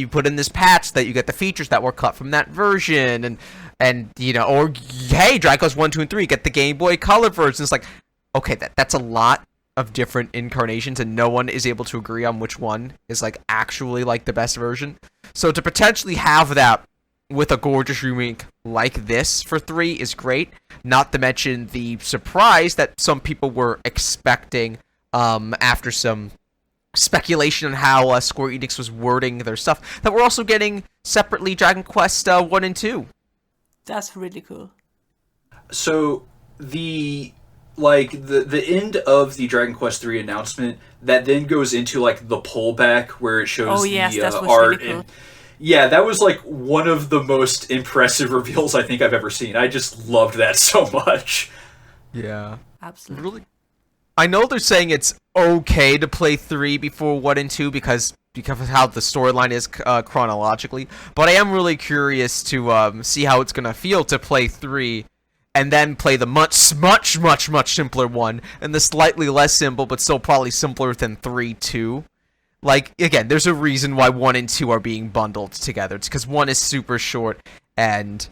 put in this patch that you get the features that were cut from that version, and or hey, Dragon Quest 1, 2, and 3 get the Game Boy Color version. It's like, okay, that's a lot of different incarnations, and no one is able to agree on which one is like actually like the best version. So to potentially have that with a gorgeous remake like this for 3 is great. Not to mention the surprise that some people were expecting after some speculation on how Square Enix was wording their stuff, that we're also getting separately Dragon Quest 1 and 2. That's really cool. So the end of the Dragon Quest 3 announcement, that then goes into like the pullback where it shows the art. Really cool. Yeah, that was like one of the most impressive reveals I think I've ever seen. I just loved that so much. Yeah. Absolutely. Really? I know they're saying it's okay to play 3 before 1 and 2 because of how the storyline is chronologically, but I am really curious to see how it's going to feel to play 3 and then play the much simpler 1 and the slightly less simple but still probably simpler than 3 too. Like, again, there's a reason why 1 and 2 are being bundled together. It's because 1 is super short and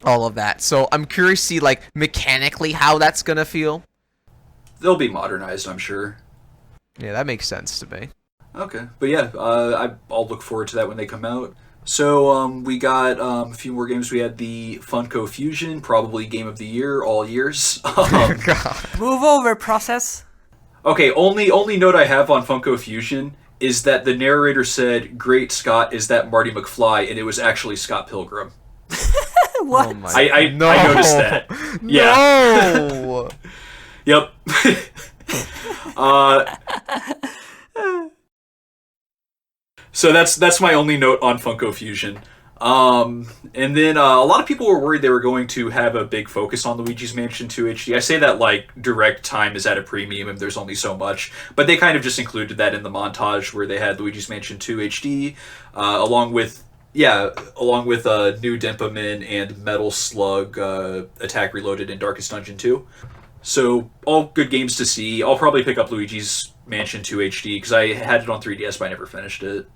all of that. So I'm curious to see, like, mechanically how that's going to feel. They'll be modernized, I'm sure. Yeah, that makes sense to me. Okay. But yeah, I'll look forward to that when they come out. So we got a few more games. We had the Funko Fusion, probably Game of the Year, all years. Move over, process. Okay, only note I have on Funko Fusion is that the narrator said, "Great Scott, is that Marty McFly?" and it was actually Scott Pilgrim. What? Oh I noticed that. Yeah. No. Yep. So that's my only note on Funko Fusion. And then a lot of people were worried they were going to have a big focus on Luigi's Mansion 2 HD. I say that like direct time is at a premium and there's only so much, but they kind of just included that in the montage where they had Luigi's Mansion 2 HD, along with New Denpaman and Metal Slug Attack Reloaded and Darkest Dungeon 2. So all good games to see. I'll probably pick up Luigi's Mansion 2 HD because I had it on 3DS but I never finished it.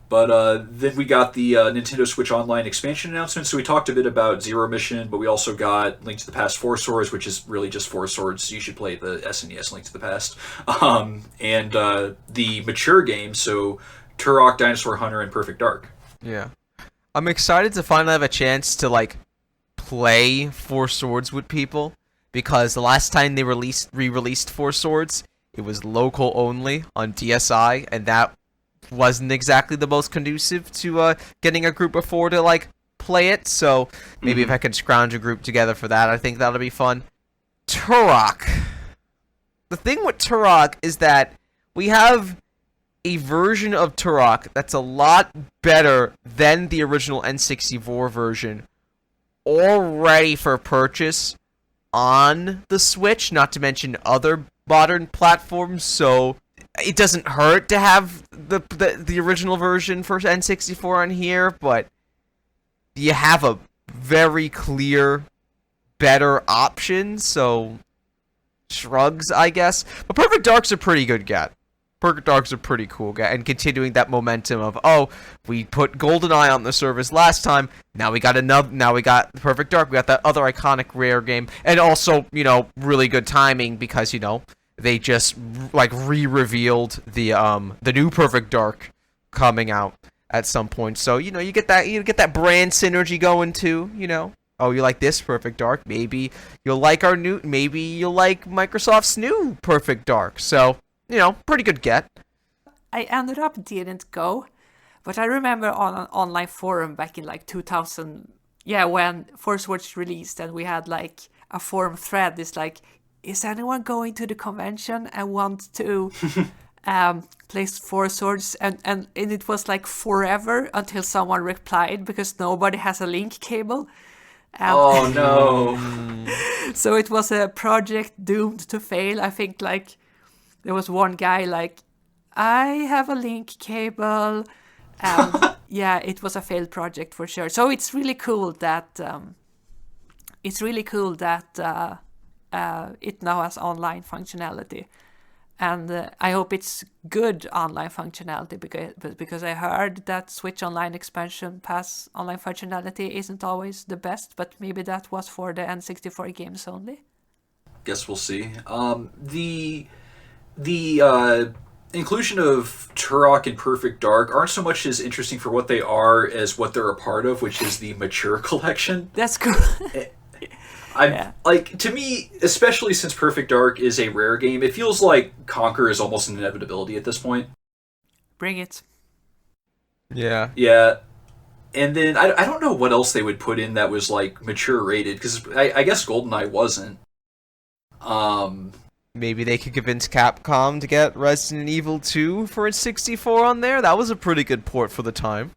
But then we got the Nintendo Switch Online expansion announcement. So we talked a bit about Zero Mission, but we also got Link to the Past 4 Swords, which is really just 4 Swords. You should play the SNES Link to the Past. And the mature games, so Turok, Dinosaur Hunter, and Perfect Dark. Yeah. I'm excited to finally have a chance to, like, play 4 Swords with people, because the last time they re-released 4 Swords, it was local only on DSi, and that wasn't exactly the most conducive to getting a group of 4 to like play it, so maybe if I could scrounge a group together for that, I think that'll be fun. Turok. The thing with Turok is that we have a version of Turok that's a lot better than the original N64 version already for purchase on the Switch, not to mention other modern platforms, so it doesn't hurt to have the original version for N64 on here, but you have a very clear, better option, so shrugs, I guess. But Perfect Dark's a pretty good get. Perfect Dark's a pretty cool get, and continuing that momentum of, oh, we put GoldenEye on the service last time, now we got Perfect Dark, we got that other iconic Rare game, and also, really good timing because, they just re-revealed the new Perfect Dark coming out at some point. So you get that brand synergy going too. Oh, you like this Perfect Dark? Maybe you'll like Microsoft's new Perfect Dark. So pretty good get. I ended up didn't go, but I remember on an online forum back in 2000, when Force Wars released, and we had a forum thread. It's is anyone going to the convention and want to play Four Swords? And it was forever until someone replied because nobody has a link cable. Oh no. So it was a project doomed to fail. I think there was one guy I have a link cable. It was a failed project for sure. So it's really cool that it now has online functionality, and I hope it's good online functionality because I heard that Switch Online expansion pass online functionality isn't always the best, but maybe that was for the N64 games only. Guess we'll see. The inclusion of Turok and Perfect Dark aren't so much as interesting for what they are as what they're a part of, which is the mature collection. That's cool. To me, especially since Perfect Dark is a Rare game, it feels like Conquer is almost an inevitability at this point. Bring it. Yeah. Yeah. And then I don't know what else they would put in that was mature rated, because I guess GoldenEye wasn't. Maybe they could convince Capcom to get Resident Evil 2 for its 64 on there. That was a pretty good port for the time.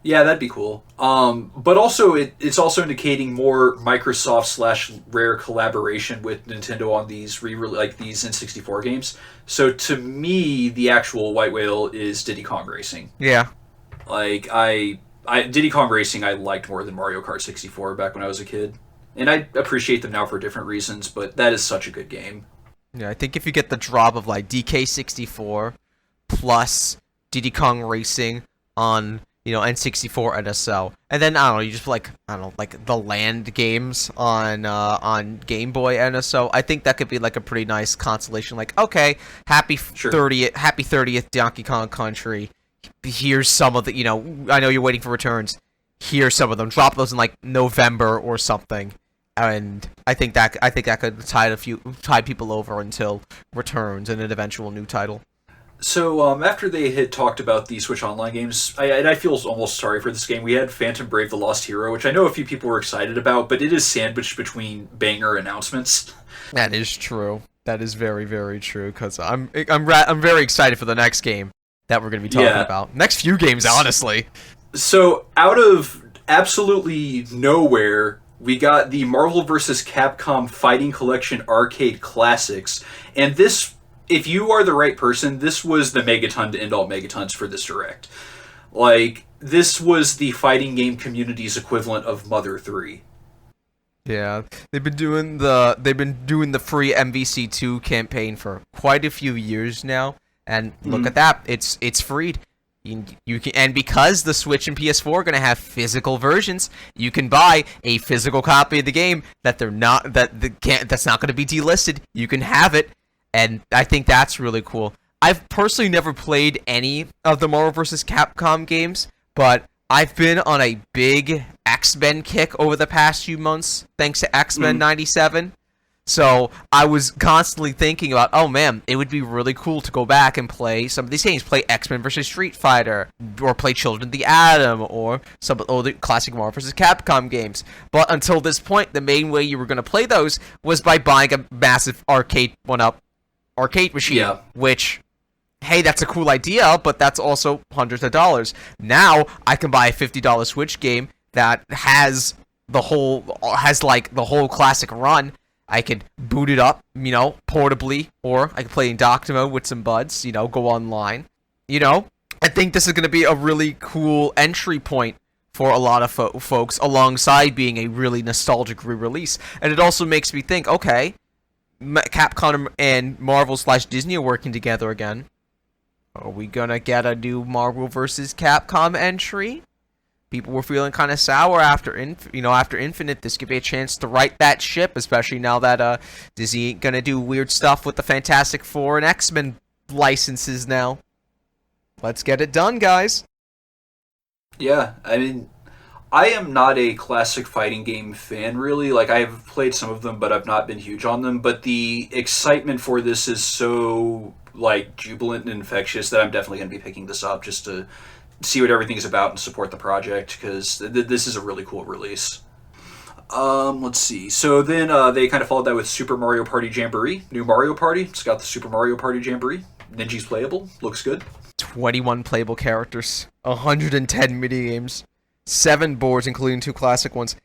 Yeah, that'd be cool. But also, it's also indicating more Microsoft/Rare collaboration with Nintendo on these these N64 games. So to me, the actual White Whale is Diddy Kong Racing. Yeah. Diddy Kong Racing I liked more than Mario Kart 64 back when I was a kid. And I appreciate them now for different reasons, but that is such a good game. Yeah, I think if you get the drop of DK64 plus Diddy Kong Racing on N64 NSO, and then you just the land games on Game Boy NSO. I think that could be a pretty nice consolation. Okay, happy 30th Donkey Kong Country. Here's some of the I know you're waiting for returns. Here's some of them. Drop those in November or something. And I think that could tide people over until returns and an eventual new title. So after they had talked about the Switch Online games, I feel almost sorry for this game. We had Phantom Brave: The Lost Hero, which I know a few people were excited about, but it is sandwiched between banger announcements. That is true. That is very, very true. Because I'm very excited for the next game that we're going to be talking about. Next few games, honestly. So out of absolutely nowhere, we got the Marvel vs. Capcom Fighting Collection Arcade Classics, and this, if you are the right person, this was the megaton to end all megatons for this direct. This was the fighting game community's equivalent of Mother 3. Yeah, they've been doing the free MVC2 campaign for quite a few years now, and look at that, it's freed. You can, and because the Switch and PS4 are going to have physical versions, you can buy a physical copy of the game that's not going to be delisted. You can have it, and I think that's really cool. I've personally never played any of the Marvel vs. Capcom games, but I've been on a big X-Men kick over the past few months, thanks to X-Men 97. So I was constantly thinking about, oh man, it would be really cool to go back and play some of these games, play X-Men vs. Street Fighter, or play Children of the Atom, or some of the classic Marvel vs. Capcom games. But until this point, the main way you were going to play those was by buying a massive arcade machine, which, hey, that's a cool idea, but that's also hundreds of dollars. Now I can buy a $50 Switch game that has the whole classic run. I could boot it up, portably, or I could play in dock mode with some buds, go online. I think this is going to be a really cool entry point for a lot of folks, alongside being a really nostalgic re-release. And it also makes me think, okay, Capcom and Marvel/Disney are working together again. Are we going to get a new Marvel vs. Capcom entry? People were feeling kind of sour after Infinite. This could be a chance to right that ship, especially now that Disney ain't gonna do weird stuff with the Fantastic Four and X-Men licenses now. Let's get it done, guys. Yeah, I mean, I am not a classic fighting game fan, really. Like, I've played some of them, but I've not been huge on them. But the excitement for this is so, jubilant and infectious that I'm definitely going to be picking this up just to see what everything's about and support the project, because this is a really cool release. Let's see. So then they kind of followed that with Super Mario Party Jamboree. New Mario Party. It's got the Super Mario Party Jamboree. Ninja's playable. Looks good. 21 playable characters. 110 minigames. 7 boards, including 2 classic ones.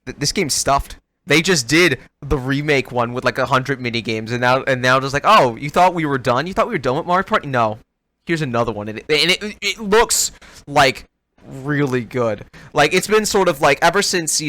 This game's stuffed. They just did the remake one with 100 minigames, and now just oh, you thought we were done? You thought we were done with Mario Party? No. Here's another one, and it looks really good. It's been sort of ever since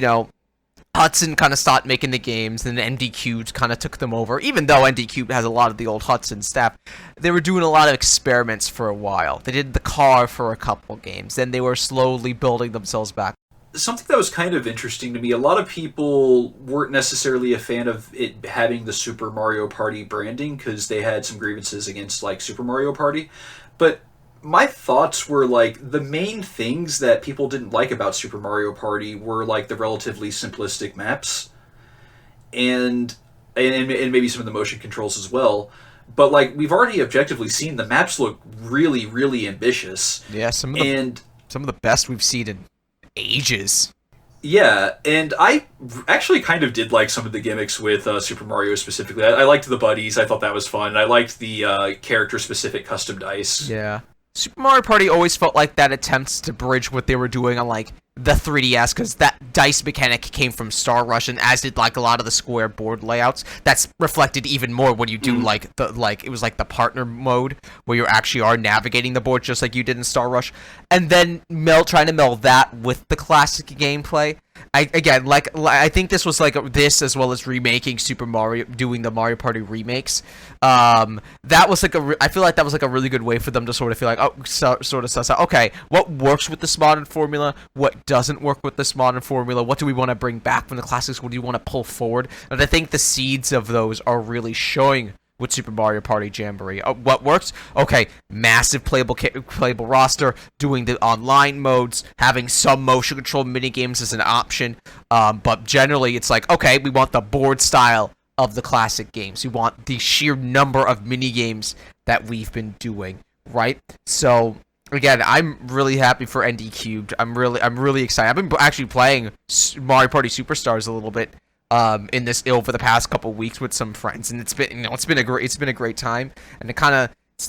Hudson kind of stopped making the games, and MD Cubes kind of took them over. Even though MD Cube has a lot of the old Hudson staff, they were doing a lot of experiments for a while. They did the car for a couple games, then they were slowly building themselves back. Something that was kind of interesting to me, a lot of people weren't necessarily a fan of it having the Super Mario Party branding because they had some grievances against Super Mario Party. But my thoughts were the main things that people didn't like about Super Mario Party were the relatively simplistic maps and maybe some of the motion controls as well. But we've already objectively seen the maps look really, really ambitious. Yeah, some of the best we've seen in ages. Yeah, and I actually kind of did like some of the gimmicks with Super Mario specifically. I liked the buddies. I thought that was fun. I liked the character-specific custom dice. Yeah. Super Mario Party always felt like that attempts to bridge what they were doing on the 3DS, because that dice mechanic came from Star Rush, and as did a lot of the square board layouts. That's reflected even more when you do it was the partner mode where you actually are navigating the board just like you did in Star Rush, and then trying to meld that with the classic gameplay. I think this was this as well as remaking Super Mario, doing the Mario Party remakes. That was I feel like that was a really good way for them to sort of feel sort of suss out, okay, what works with this modern formula, what doesn't work with this modern formula, what do we want to bring back from the classics, what do you want to pull forward? And I think the seeds of those are really showing with Super Mario Party Jamboree. What works? Okay, massive playable roster, doing the online modes, having some motion control minigames as an option, but generally it's okay, we want the board style of the classic games. We want the sheer number of minigames that we've been doing, right? So again, I'm really happy for ND Cubed. I'm really excited. I've been actually playing Mario Party Superstars a little bit in this over the past couple weeks with some friends, and it's been a great time. And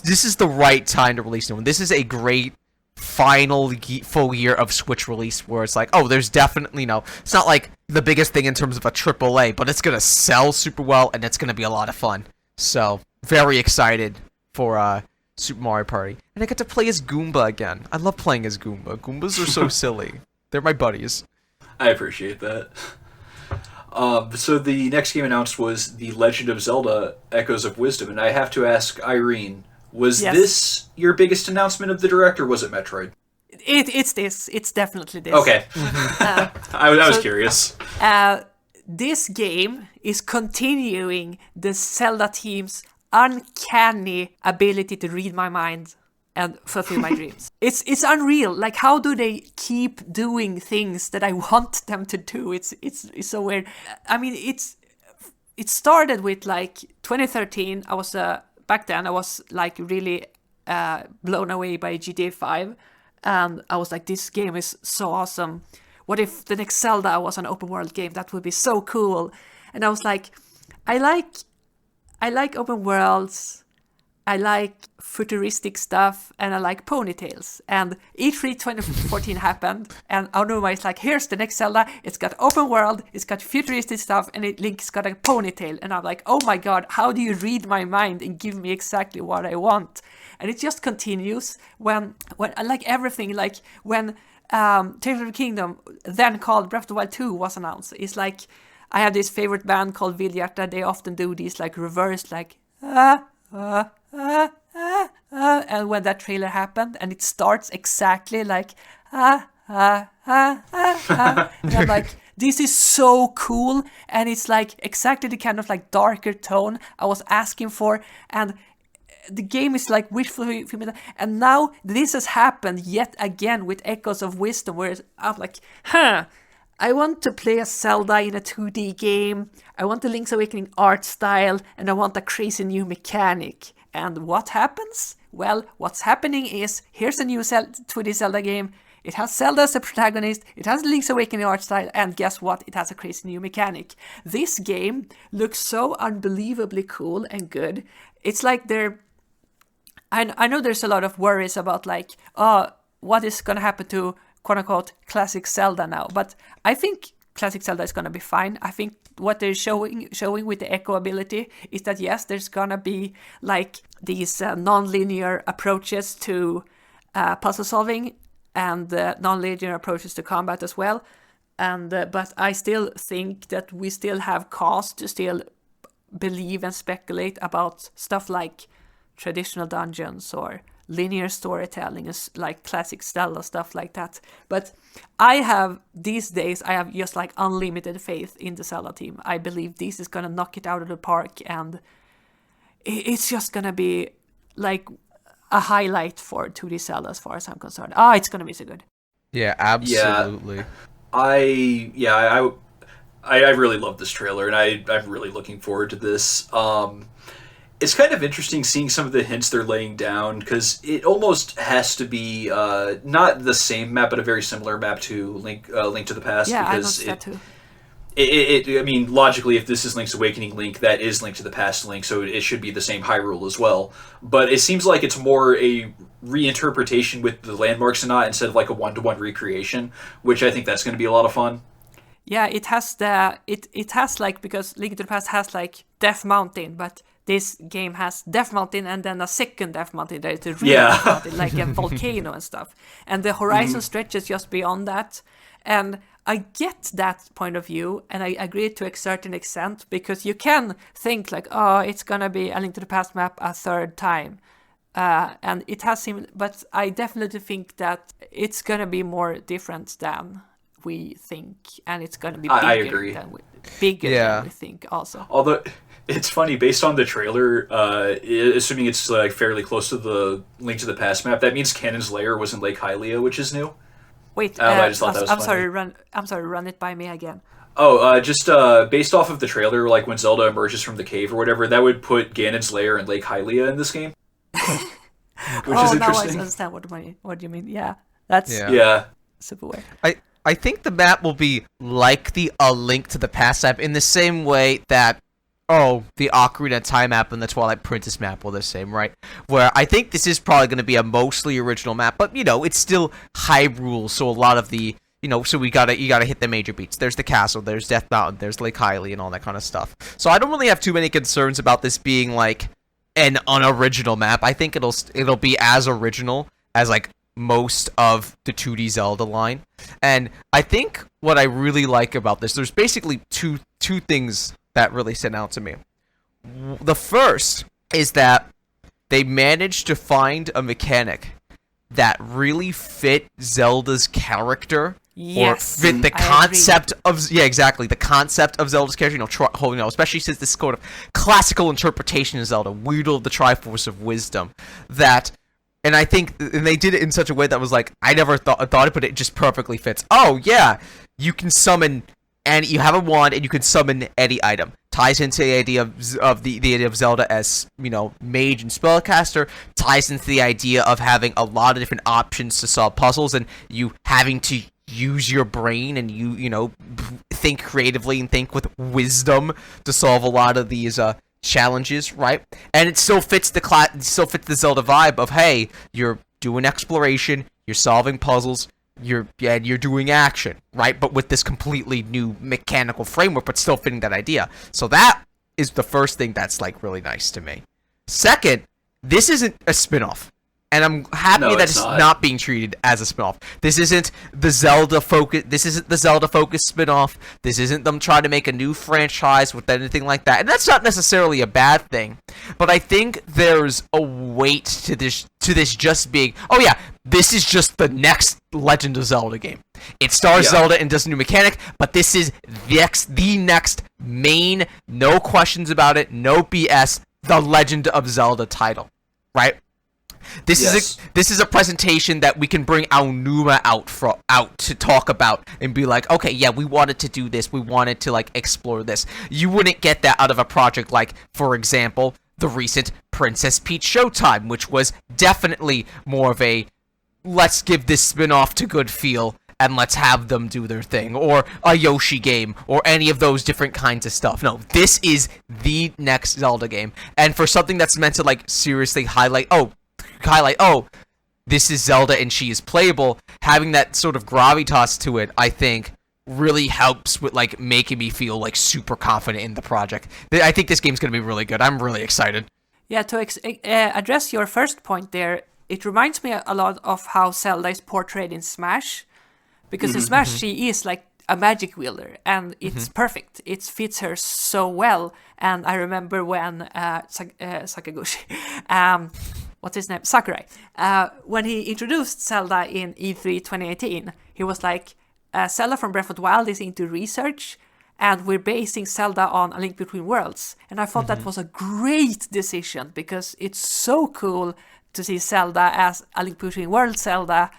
this is the right time to release new one. This is a great final full year of Switch release where it's there's definitely it's not the biggest thing in terms of a AAA, but it's gonna sell super well and it's gonna be a lot of fun. So very excited for Super Mario Party, and I get to play as Goomba again. I love playing as Goomba. Goombas are so silly. They're my buddies. I appreciate that. So the next game announced was The Legend of Zelda: Echoes of Wisdom, and I have to ask Irene, was this your biggest announcement of the Direct, or was it Metroid? It's this. It's definitely this. Okay. I was curious. This game is continuing the Zelda team's uncanny ability to read my mind and fulfill my dreams. It's unreal. How do they keep doing things that I want them to do? It's so weird. I mean, it started with like 2013. I was back then I was like really blown away by GTA 5, and I was like, this game is so awesome. What if the next Zelda was an open world game? That would be so cool. And I was like, I like open worlds, I like futuristic stuff, and I like ponytails. And E3 2014 happened, and Aonuma is like, here's the next Zelda. It's got open world, it's got futuristic stuff, and Link's got a ponytail. And I'm like, oh my god, how do you read my mind and give me exactly what I want? And it just continues when I like everything, like when Tears of the Kingdom, then called Breath of the Wild 2, was announced. It's like, I have this favorite band called Vildhjarta. They often do these like reverse, like and when that trailer happened, and it starts exactly like and I'm like, this is so cool, and it's like exactly the kind of like darker tone I was asking for, and the game is like wishful fulfillment. And now this has happened yet again with Echoes of Wisdom, where I'm like, I want to play a Zelda in a 2D game, I want the Link's Awakening art style, and I want a crazy new mechanic. And what happens? Well, what's happening is, here's a new 2D Zelda game, it has Zelda as a protagonist, it has Link's Awakening art style, and guess what? It has a crazy new mechanic. This game looks so unbelievably cool and good. It's like I know there's a lot of worries about like, what is gonna happen to quote-unquote classic Zelda now, but I think classic Zelda is gonna be fine. I think what they're showing with the Echo ability is that yes, there's gonna be like these non-linear approaches to puzzle solving, and non-linear approaches to combat as well. And but I still think that we still have cause to still believe and speculate about stuff like traditional dungeons or linear storytelling, is like classic Zelda, stuff like that. But these days I have just like unlimited faith in the Zelda team. I believe this is gonna knock it out of the park, and it's just gonna be like a highlight for 2D Zelda as far as I'm concerned. It's gonna be so good. Yeah, absolutely. Yeah. I really love this trailer, and I'm really looking forward to this. It's kind of interesting seeing some of the hints they're laying down, because it almost has to be not the same map, but a very similar map to Link to the Past. Yeah, because I noticed that too. I mean, logically, if this is Link's Awakening Link, that is Link to the Past Link, so it should be the same Hyrule as well. But it seems like it's more a reinterpretation with the landmarks and not, instead of like a one-to-one recreation, which I think that's going to be a lot of fun. Yeah, it has it has like, because Link to the Past has like Death Mountain, but this game has Death Mountain and then a second Death Mountain. There is a real Death Mountain, like a volcano and stuff. And the horizon stretches just beyond that. And I get that point of view, and I agree to a certain extent, because you can think like, it's gonna be a Link to the Past map a third time. And it has but I definitely think that it's gonna be more different than we think, and it's gonna be bigger. I agree. Than we think also. Although it's funny, based on the trailer, assuming it's like fairly close to the Link to the Past map, that means Ganon's lair was in Lake Hylia, which is new. Wait, I just thought that was funny. I'm sorry, run it by me again. Just based off of the trailer, like when Zelda emerges from the cave or whatever, that would put Ganon's lair in Lake Hylia in this game. Which is interesting. Now I understand what you mean. Yeah, that's super weird. I think the map will be like the A Link to the Past map, in the same way that the Ocarina of Time map and the Twilight Princess map were the same, right? Where I think this is probably going to be a mostly original map, but it's still Hyrule, so a lot of the so you gotta hit the major beats. There's the castle, there's Death Mountain, there's Lake Hylia, and all that kind of stuff. So I don't really have too many concerns about this being like an unoriginal map. I think it'll be as original as like most of the 2D Zelda line. And I think what I really like about this, there's basically two things that really stand out to me. The first is that they managed to find a mechanic that really fit Zelda's character. Yes, or fit the concept of the concept of Zelda's character. Especially since this sort of classical interpretation of Zelda, wielded the Triforce of Wisdom. And I think, and they did it in such a way that was like, I never thought it, but it just perfectly fits. Oh yeah, you can summon and you have a wand, and you can summon any item. Ties into the idea of the idea of Zelda as, you know, mage and spellcaster. Ties into the idea of having a lot of different options to solve puzzles, and you having to use your brain and you know, think creatively and think with wisdom to solve a lot of these challenges, right? And it still fits the Zelda vibe of, hey, you're doing exploration, you're solving puzzles, you're doing action, right? But with this completely new mechanical framework, but still fitting that idea. So that is the first thing that's like really nice to me. Second, this isn't a spin-off. And I'm happy that it's not being treated as a spin-off. This isn't the Zelda focus. This isn't the Zelda focused spin-off. This isn't them trying to make a new franchise with anything like that. And that's not necessarily a bad thing. But I think there's a weight to this just being, oh yeah, this is just the next Legend of Zelda game. It stars Zelda and does a new mechanic, but this is the next main, no questions about it, no BS, the Legend of Zelda title, right? This is a presentation that we can bring Aonuma out to talk about and be like, okay, yeah, we wanted to do this. We wanted to like explore this. You wouldn't get that out of a project like, for example, the recent Princess Peach Showtime, which was definitely more of a let's give this spin-off to good feel and let's have them do their thing, or a Yoshi game, or any of those different kinds of stuff. No, this is the next Zelda game, and for something that's meant to like seriously highlight, this is Zelda and she is playable, having that sort of gravitas to it, I think, really helps with like making me feel like super confident in the project. I think this game's gonna be really good. I'm really excited. Yeah, to address your first point there, it reminds me a lot of how Zelda is portrayed in Smash, because in Smash she is like a magic wielder, and it's perfect. It fits her so well. And I remember when Sakaguchi, what's his name? Sakurai. When he introduced Zelda in E3 2018, he was like, Zelda from Breath of the Wild is into research, and we're basing Zelda on A Link Between Worlds. And I thought that was a great decision, because it's so cool to see Zelda as A Link Between Worlds Zelda,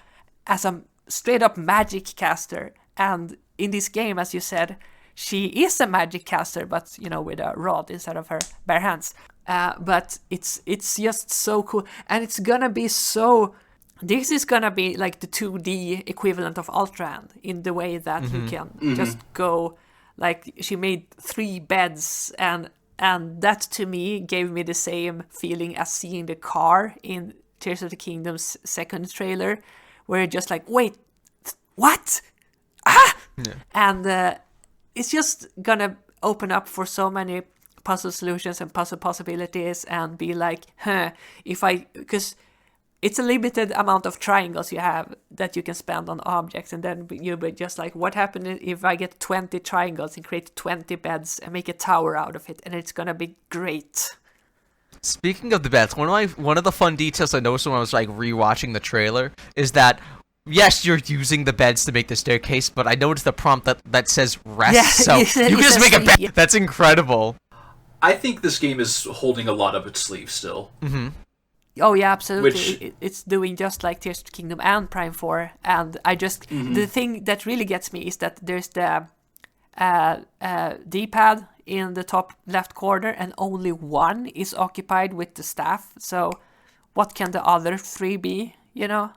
as a straight-up magic caster. And in this game, as you said, she is a magic caster, but, you know, with a rod instead of her bare hands. But it's just so cool, and it's gonna be so. This is gonna be like the 2D equivalent of Ultra Hand, in the way that you can just go. Like, she made 3 beds, and that to me gave me the same feeling as seeing the car in Tears of the Kingdom's second trailer, where you're just like, wait, what? And it's just gonna open up for so many puzzle solutions and puzzle possibilities, and be like, because it's a limited amount of triangles you have that you can spend on objects, and then you'll be just like, what happens if I get 20 triangles and create 20 beds and make a tower out of it, and it's gonna be great. Speaking of the beds, one of the fun details I noticed when I was like rewatching the trailer is that, yes, you're using the beds to make the staircase, but I noticed the prompt that says rest, so you can just make a bed. Yeah. That's incredible. I think this game is holding a lot up its sleeve still. Oh yeah, absolutely. It's doing just like Tears of the Kingdom and Prime 4, and I just the thing that really gets me is that there's the D-pad in the top left corner, and only one is occupied with the staff. So what can the other 3 be? You know,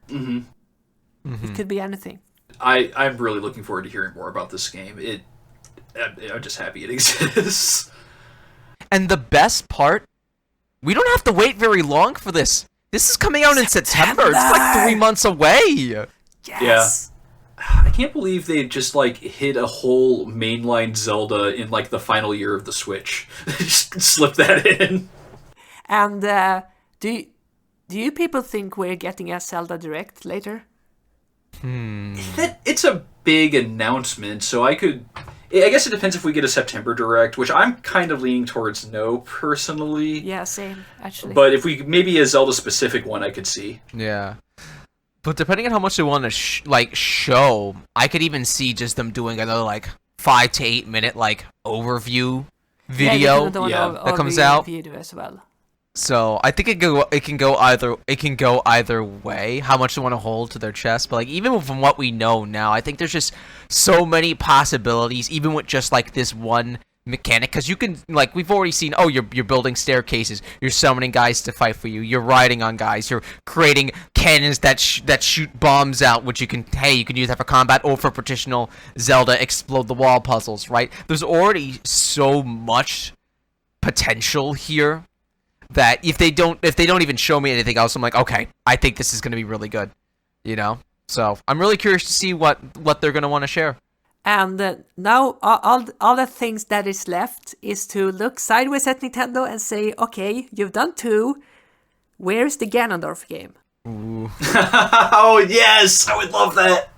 it could be anything. I'm really looking forward to hearing more about this game. I'm just happy it exists. And the best part, we don't have to wait very long for this. This is coming out in September. It's like 3 months away. Yes. Yeah. I can't believe they just like hit a whole mainline Zelda in like the final year of the Switch. Just slip that in. And do you people think we're getting a Zelda Direct later? It's a big announcement, so I guess it depends if we get a September Direct, which I'm kind of leaning towards no, personally. Yeah, same, actually. But if maybe a Zelda-specific one, I could see. Yeah. But depending on how much they want to show, I could even see just them doing another, like, 5 to 8 minute, like, overview video that comes out. Video as well. So I think it can go either way. How much they want to hold to their chest, but like even from what we know now, I think there's just so many possibilities. Even with just like this one mechanic, because you can, like, we've already seen, oh, you're building staircases, you're summoning guys to fight for you, you're riding on guys, you're creating cannons that shoot bombs out, which you can use that for combat or for traditional Zelda explode the wall puzzles, right? There's already so much potential here that if they don't even show me anything else, I'm like, okay, I think this is going to be really good, you know? So I'm really curious to see what they're going to want to share. And now all the things that is left is to look sideways at Nintendo and say, okay, you've done 2. Where's the Ganondorf game? Ooh. Oh, yes! I would love that!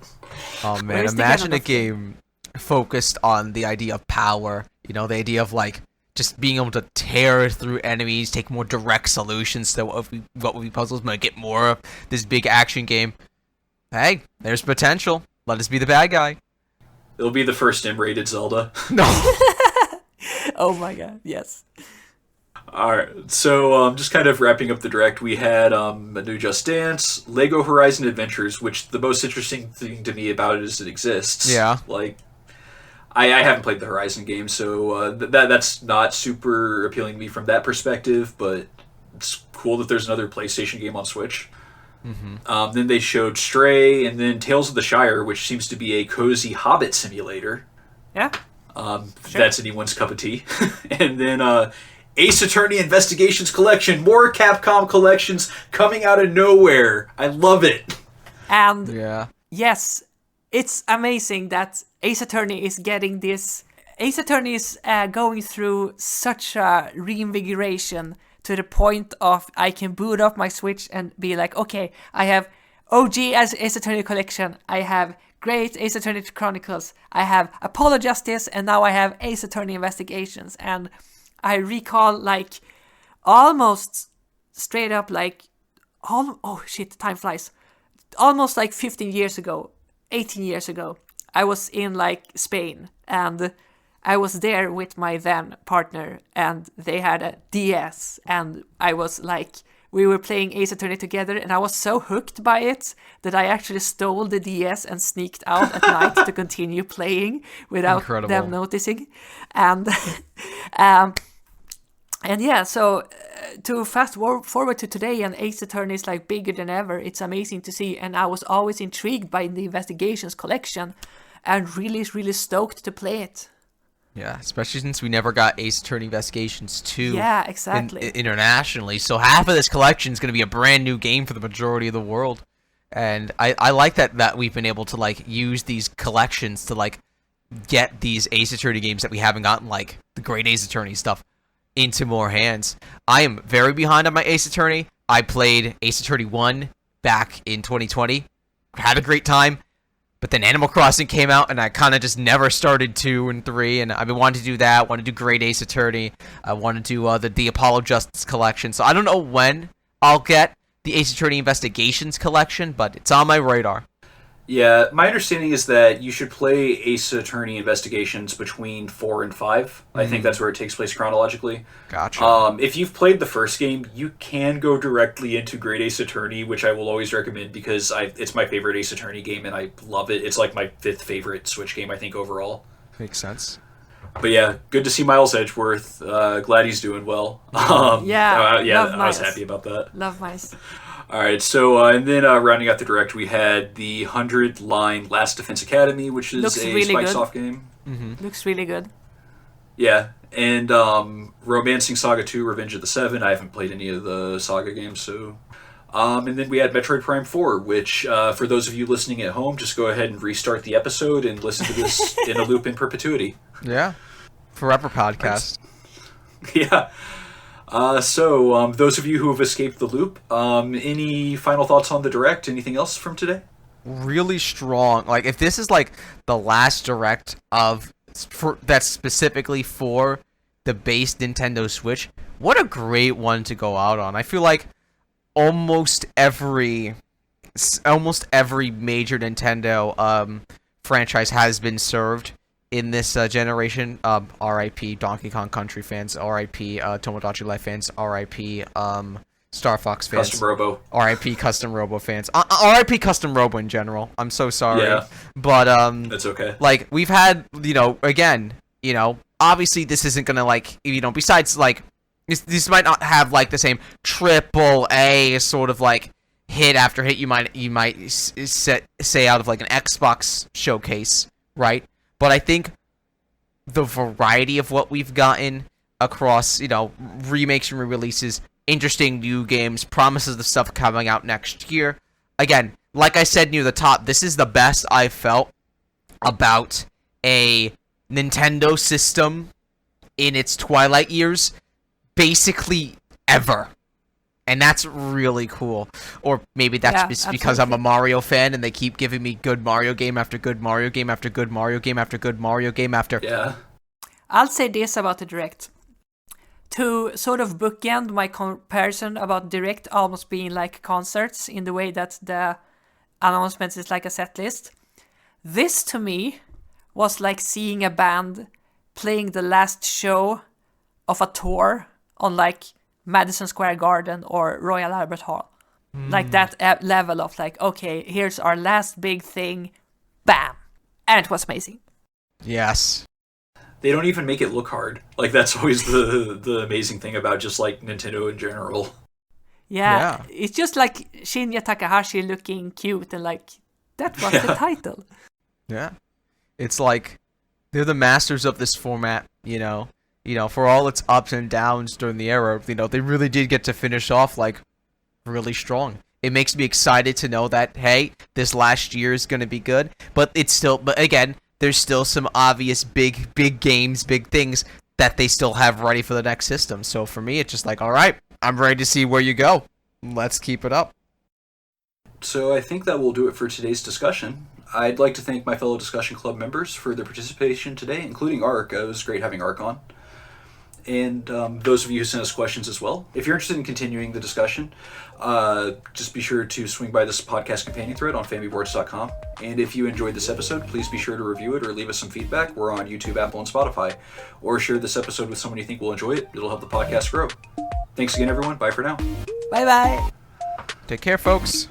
Oh, man, Where's the imagine a Ganondorf game focused on the idea of power, you know, the idea of, like, just being able to tear through enemies, take more direct solutions to what would be puzzles, might get more of this big action game. Hey, there's potential. Let us be the bad guy. It'll be the first M-rated Zelda. No. Oh my god, yes. Alright, so just kind of wrapping up the Direct, we had a new Just Dance, Lego Horizon Adventures, which the most interesting thing to me about it is it exists. Yeah. Like, I haven't played the Horizon game, so that's not super appealing to me from that perspective, but it's cool that there's another PlayStation game on Switch. Mm-hmm. Then they showed Stray, and then Tales of the Shire, which seems to be a cozy Hobbit simulator. Yeah. Sure. That's anyone's cup of tea. And then Ace Attorney Investigations Collection, more Capcom collections coming out of nowhere. I love it. And Yeah. yes, it's amazing that Ace Attorney is getting this. Ace Attorney is going through such a reinvigoration to the point of I can boot up my Switch and be like, okay, I have OG as Ace Attorney Collection, I have Great Ace Attorney Chronicles, I have Apollo Justice, and now I have Ace Attorney Investigations. And I recall, like, almost straight up, like, oh shit, time flies. Almost like 15 years ago, 18 years ago, I was in, like, Spain, and I was there with my then partner, and they had a DS, and I was like, we were playing Ace Attorney together, and I was so hooked by it that I actually stole the DS and sneaked out at night to continue playing without them noticing. And and yeah, so to fast forward to today, and Ace Attorney is like bigger than ever. It's amazing to see, and I was always intrigued by the Investigations collection, and really stoked to play it. Yeah, especially since we never got Ace Attorney Investigations 2 yeah, exactly. Internationally. So half of this collection is going to be a brand new game for the majority of the world. And I like that we've been able to, like, use these collections to, like, get these Ace Attorney games that we haven't gotten, like the Great Ace Attorney stuff, into more hands. I am very behind on my Ace Attorney. I played Ace Attorney 1 back in 2020. Had a great time. But then Animal Crossing came out, and I kind of just never started 2 and 3, and I've been wanting to do that, want to do Great Ace Attorney, I want to do the Apollo Justice Collection, so I don't know when I'll get the Ace Attorney Investigations Collection, but it's on my radar. Yeah, my understanding is that you should play Ace Attorney Investigations between 4 and 5. I think that's where it takes place chronologically. Gotcha. If you've played the first game, you can go directly into Great Ace Attorney, which I will always recommend because it's my favorite Ace Attorney game, and I love it. It's like my 5th favorite Switch game, I think, overall. Makes sense. But yeah, good to see Miles Edgeworth. Glad he's doing well. Yeah, I was happy about that. Love Miles. All right, so and then rounding out the Direct, we had the 100-line Last Defense Academy, which is Looks a really Spikesoft game. Mm-hmm. Looks really good. Yeah, and Romancing Saga 2, Revenge of the Seven. I haven't played any of the Saga games, so... and then we had Metroid Prime 4, which, for those of you listening at home, just go ahead and restart the episode and listen to this in a loop in perpetuity. Yeah. Forever podcast. Yeah. So, those of you who have escaped the loop, any final thoughts on the Direct? Anything else from today? Really strong. Like, if this is, like, the last Direct that's specifically for the base Nintendo Switch, what a great one to go out on. I feel like almost every major Nintendo franchise has been served in this generation. R.I.P. Donkey Kong Country fans. R.I.P. Tomodachi Life fans. R.I.P. Star Fox fans. Custom Robo. R.I.P. Custom Robo fans. R.I.P. Custom Robo in general. I'm so sorry. Yeah. But That's okay. like we've had, again, obviously this isn't gonna besides like this might not have like the same triple A sort of like hit after hit you might say out of like an Xbox showcase, right? But I think the variety of what we've gotten across, remakes and re-releases, interesting new games, promises of stuff coming out next year. Again, like I said near the top, this is the best I've felt about a Nintendo system in its twilight years, basically ever. And that's really cool. Or maybe that's just because I'm a Mario fan and they keep giving me good Mario game after good Mario game after good Mario game after good Mario game after... Yeah. I'll say this about the Direct. To sort of bookend my comparison about Direct almost being like concerts in the way that the announcements is like a set list, this to me was like seeing a band playing the last show of a tour on like Madison Square Garden or Royal Albert Hall. Like that level of like, okay, here's our last big thing, bam. And it was amazing. Yes. They don't even make it look hard. Like, that's always the amazing thing about just, like, Nintendo in general. Yeah. It's just like Shinya Takahashi looking cute and like, that was the title. Yeah. It's like, they're the masters of this format, for all its ups and downs during the era, they really did get to finish off, like, really strong. It makes me excited to know that, hey, this last year is going to be good, but again, there's still some obvious big games, big things that they still have ready for the next system. So for me, it's just like, all right, I'm ready to see where you go. Let's keep it up. So I think that will do it for today's discussion. I'd like to thank my fellow Discussion Club members for their participation today, including Aurc. It was great having Aurc on. And those of you who sent us questions as well. If you're interested in continuing the discussion, just be sure to swing by this podcast companion thread on Famiboards.com. And if you enjoyed this episode, please be sure to review it or leave us some feedback. We're on YouTube, Apple, and Spotify. Or share this episode with someone you think will enjoy it. It'll help the podcast grow. Thanks again, everyone. Bye for now. Bye-bye. Take care, folks.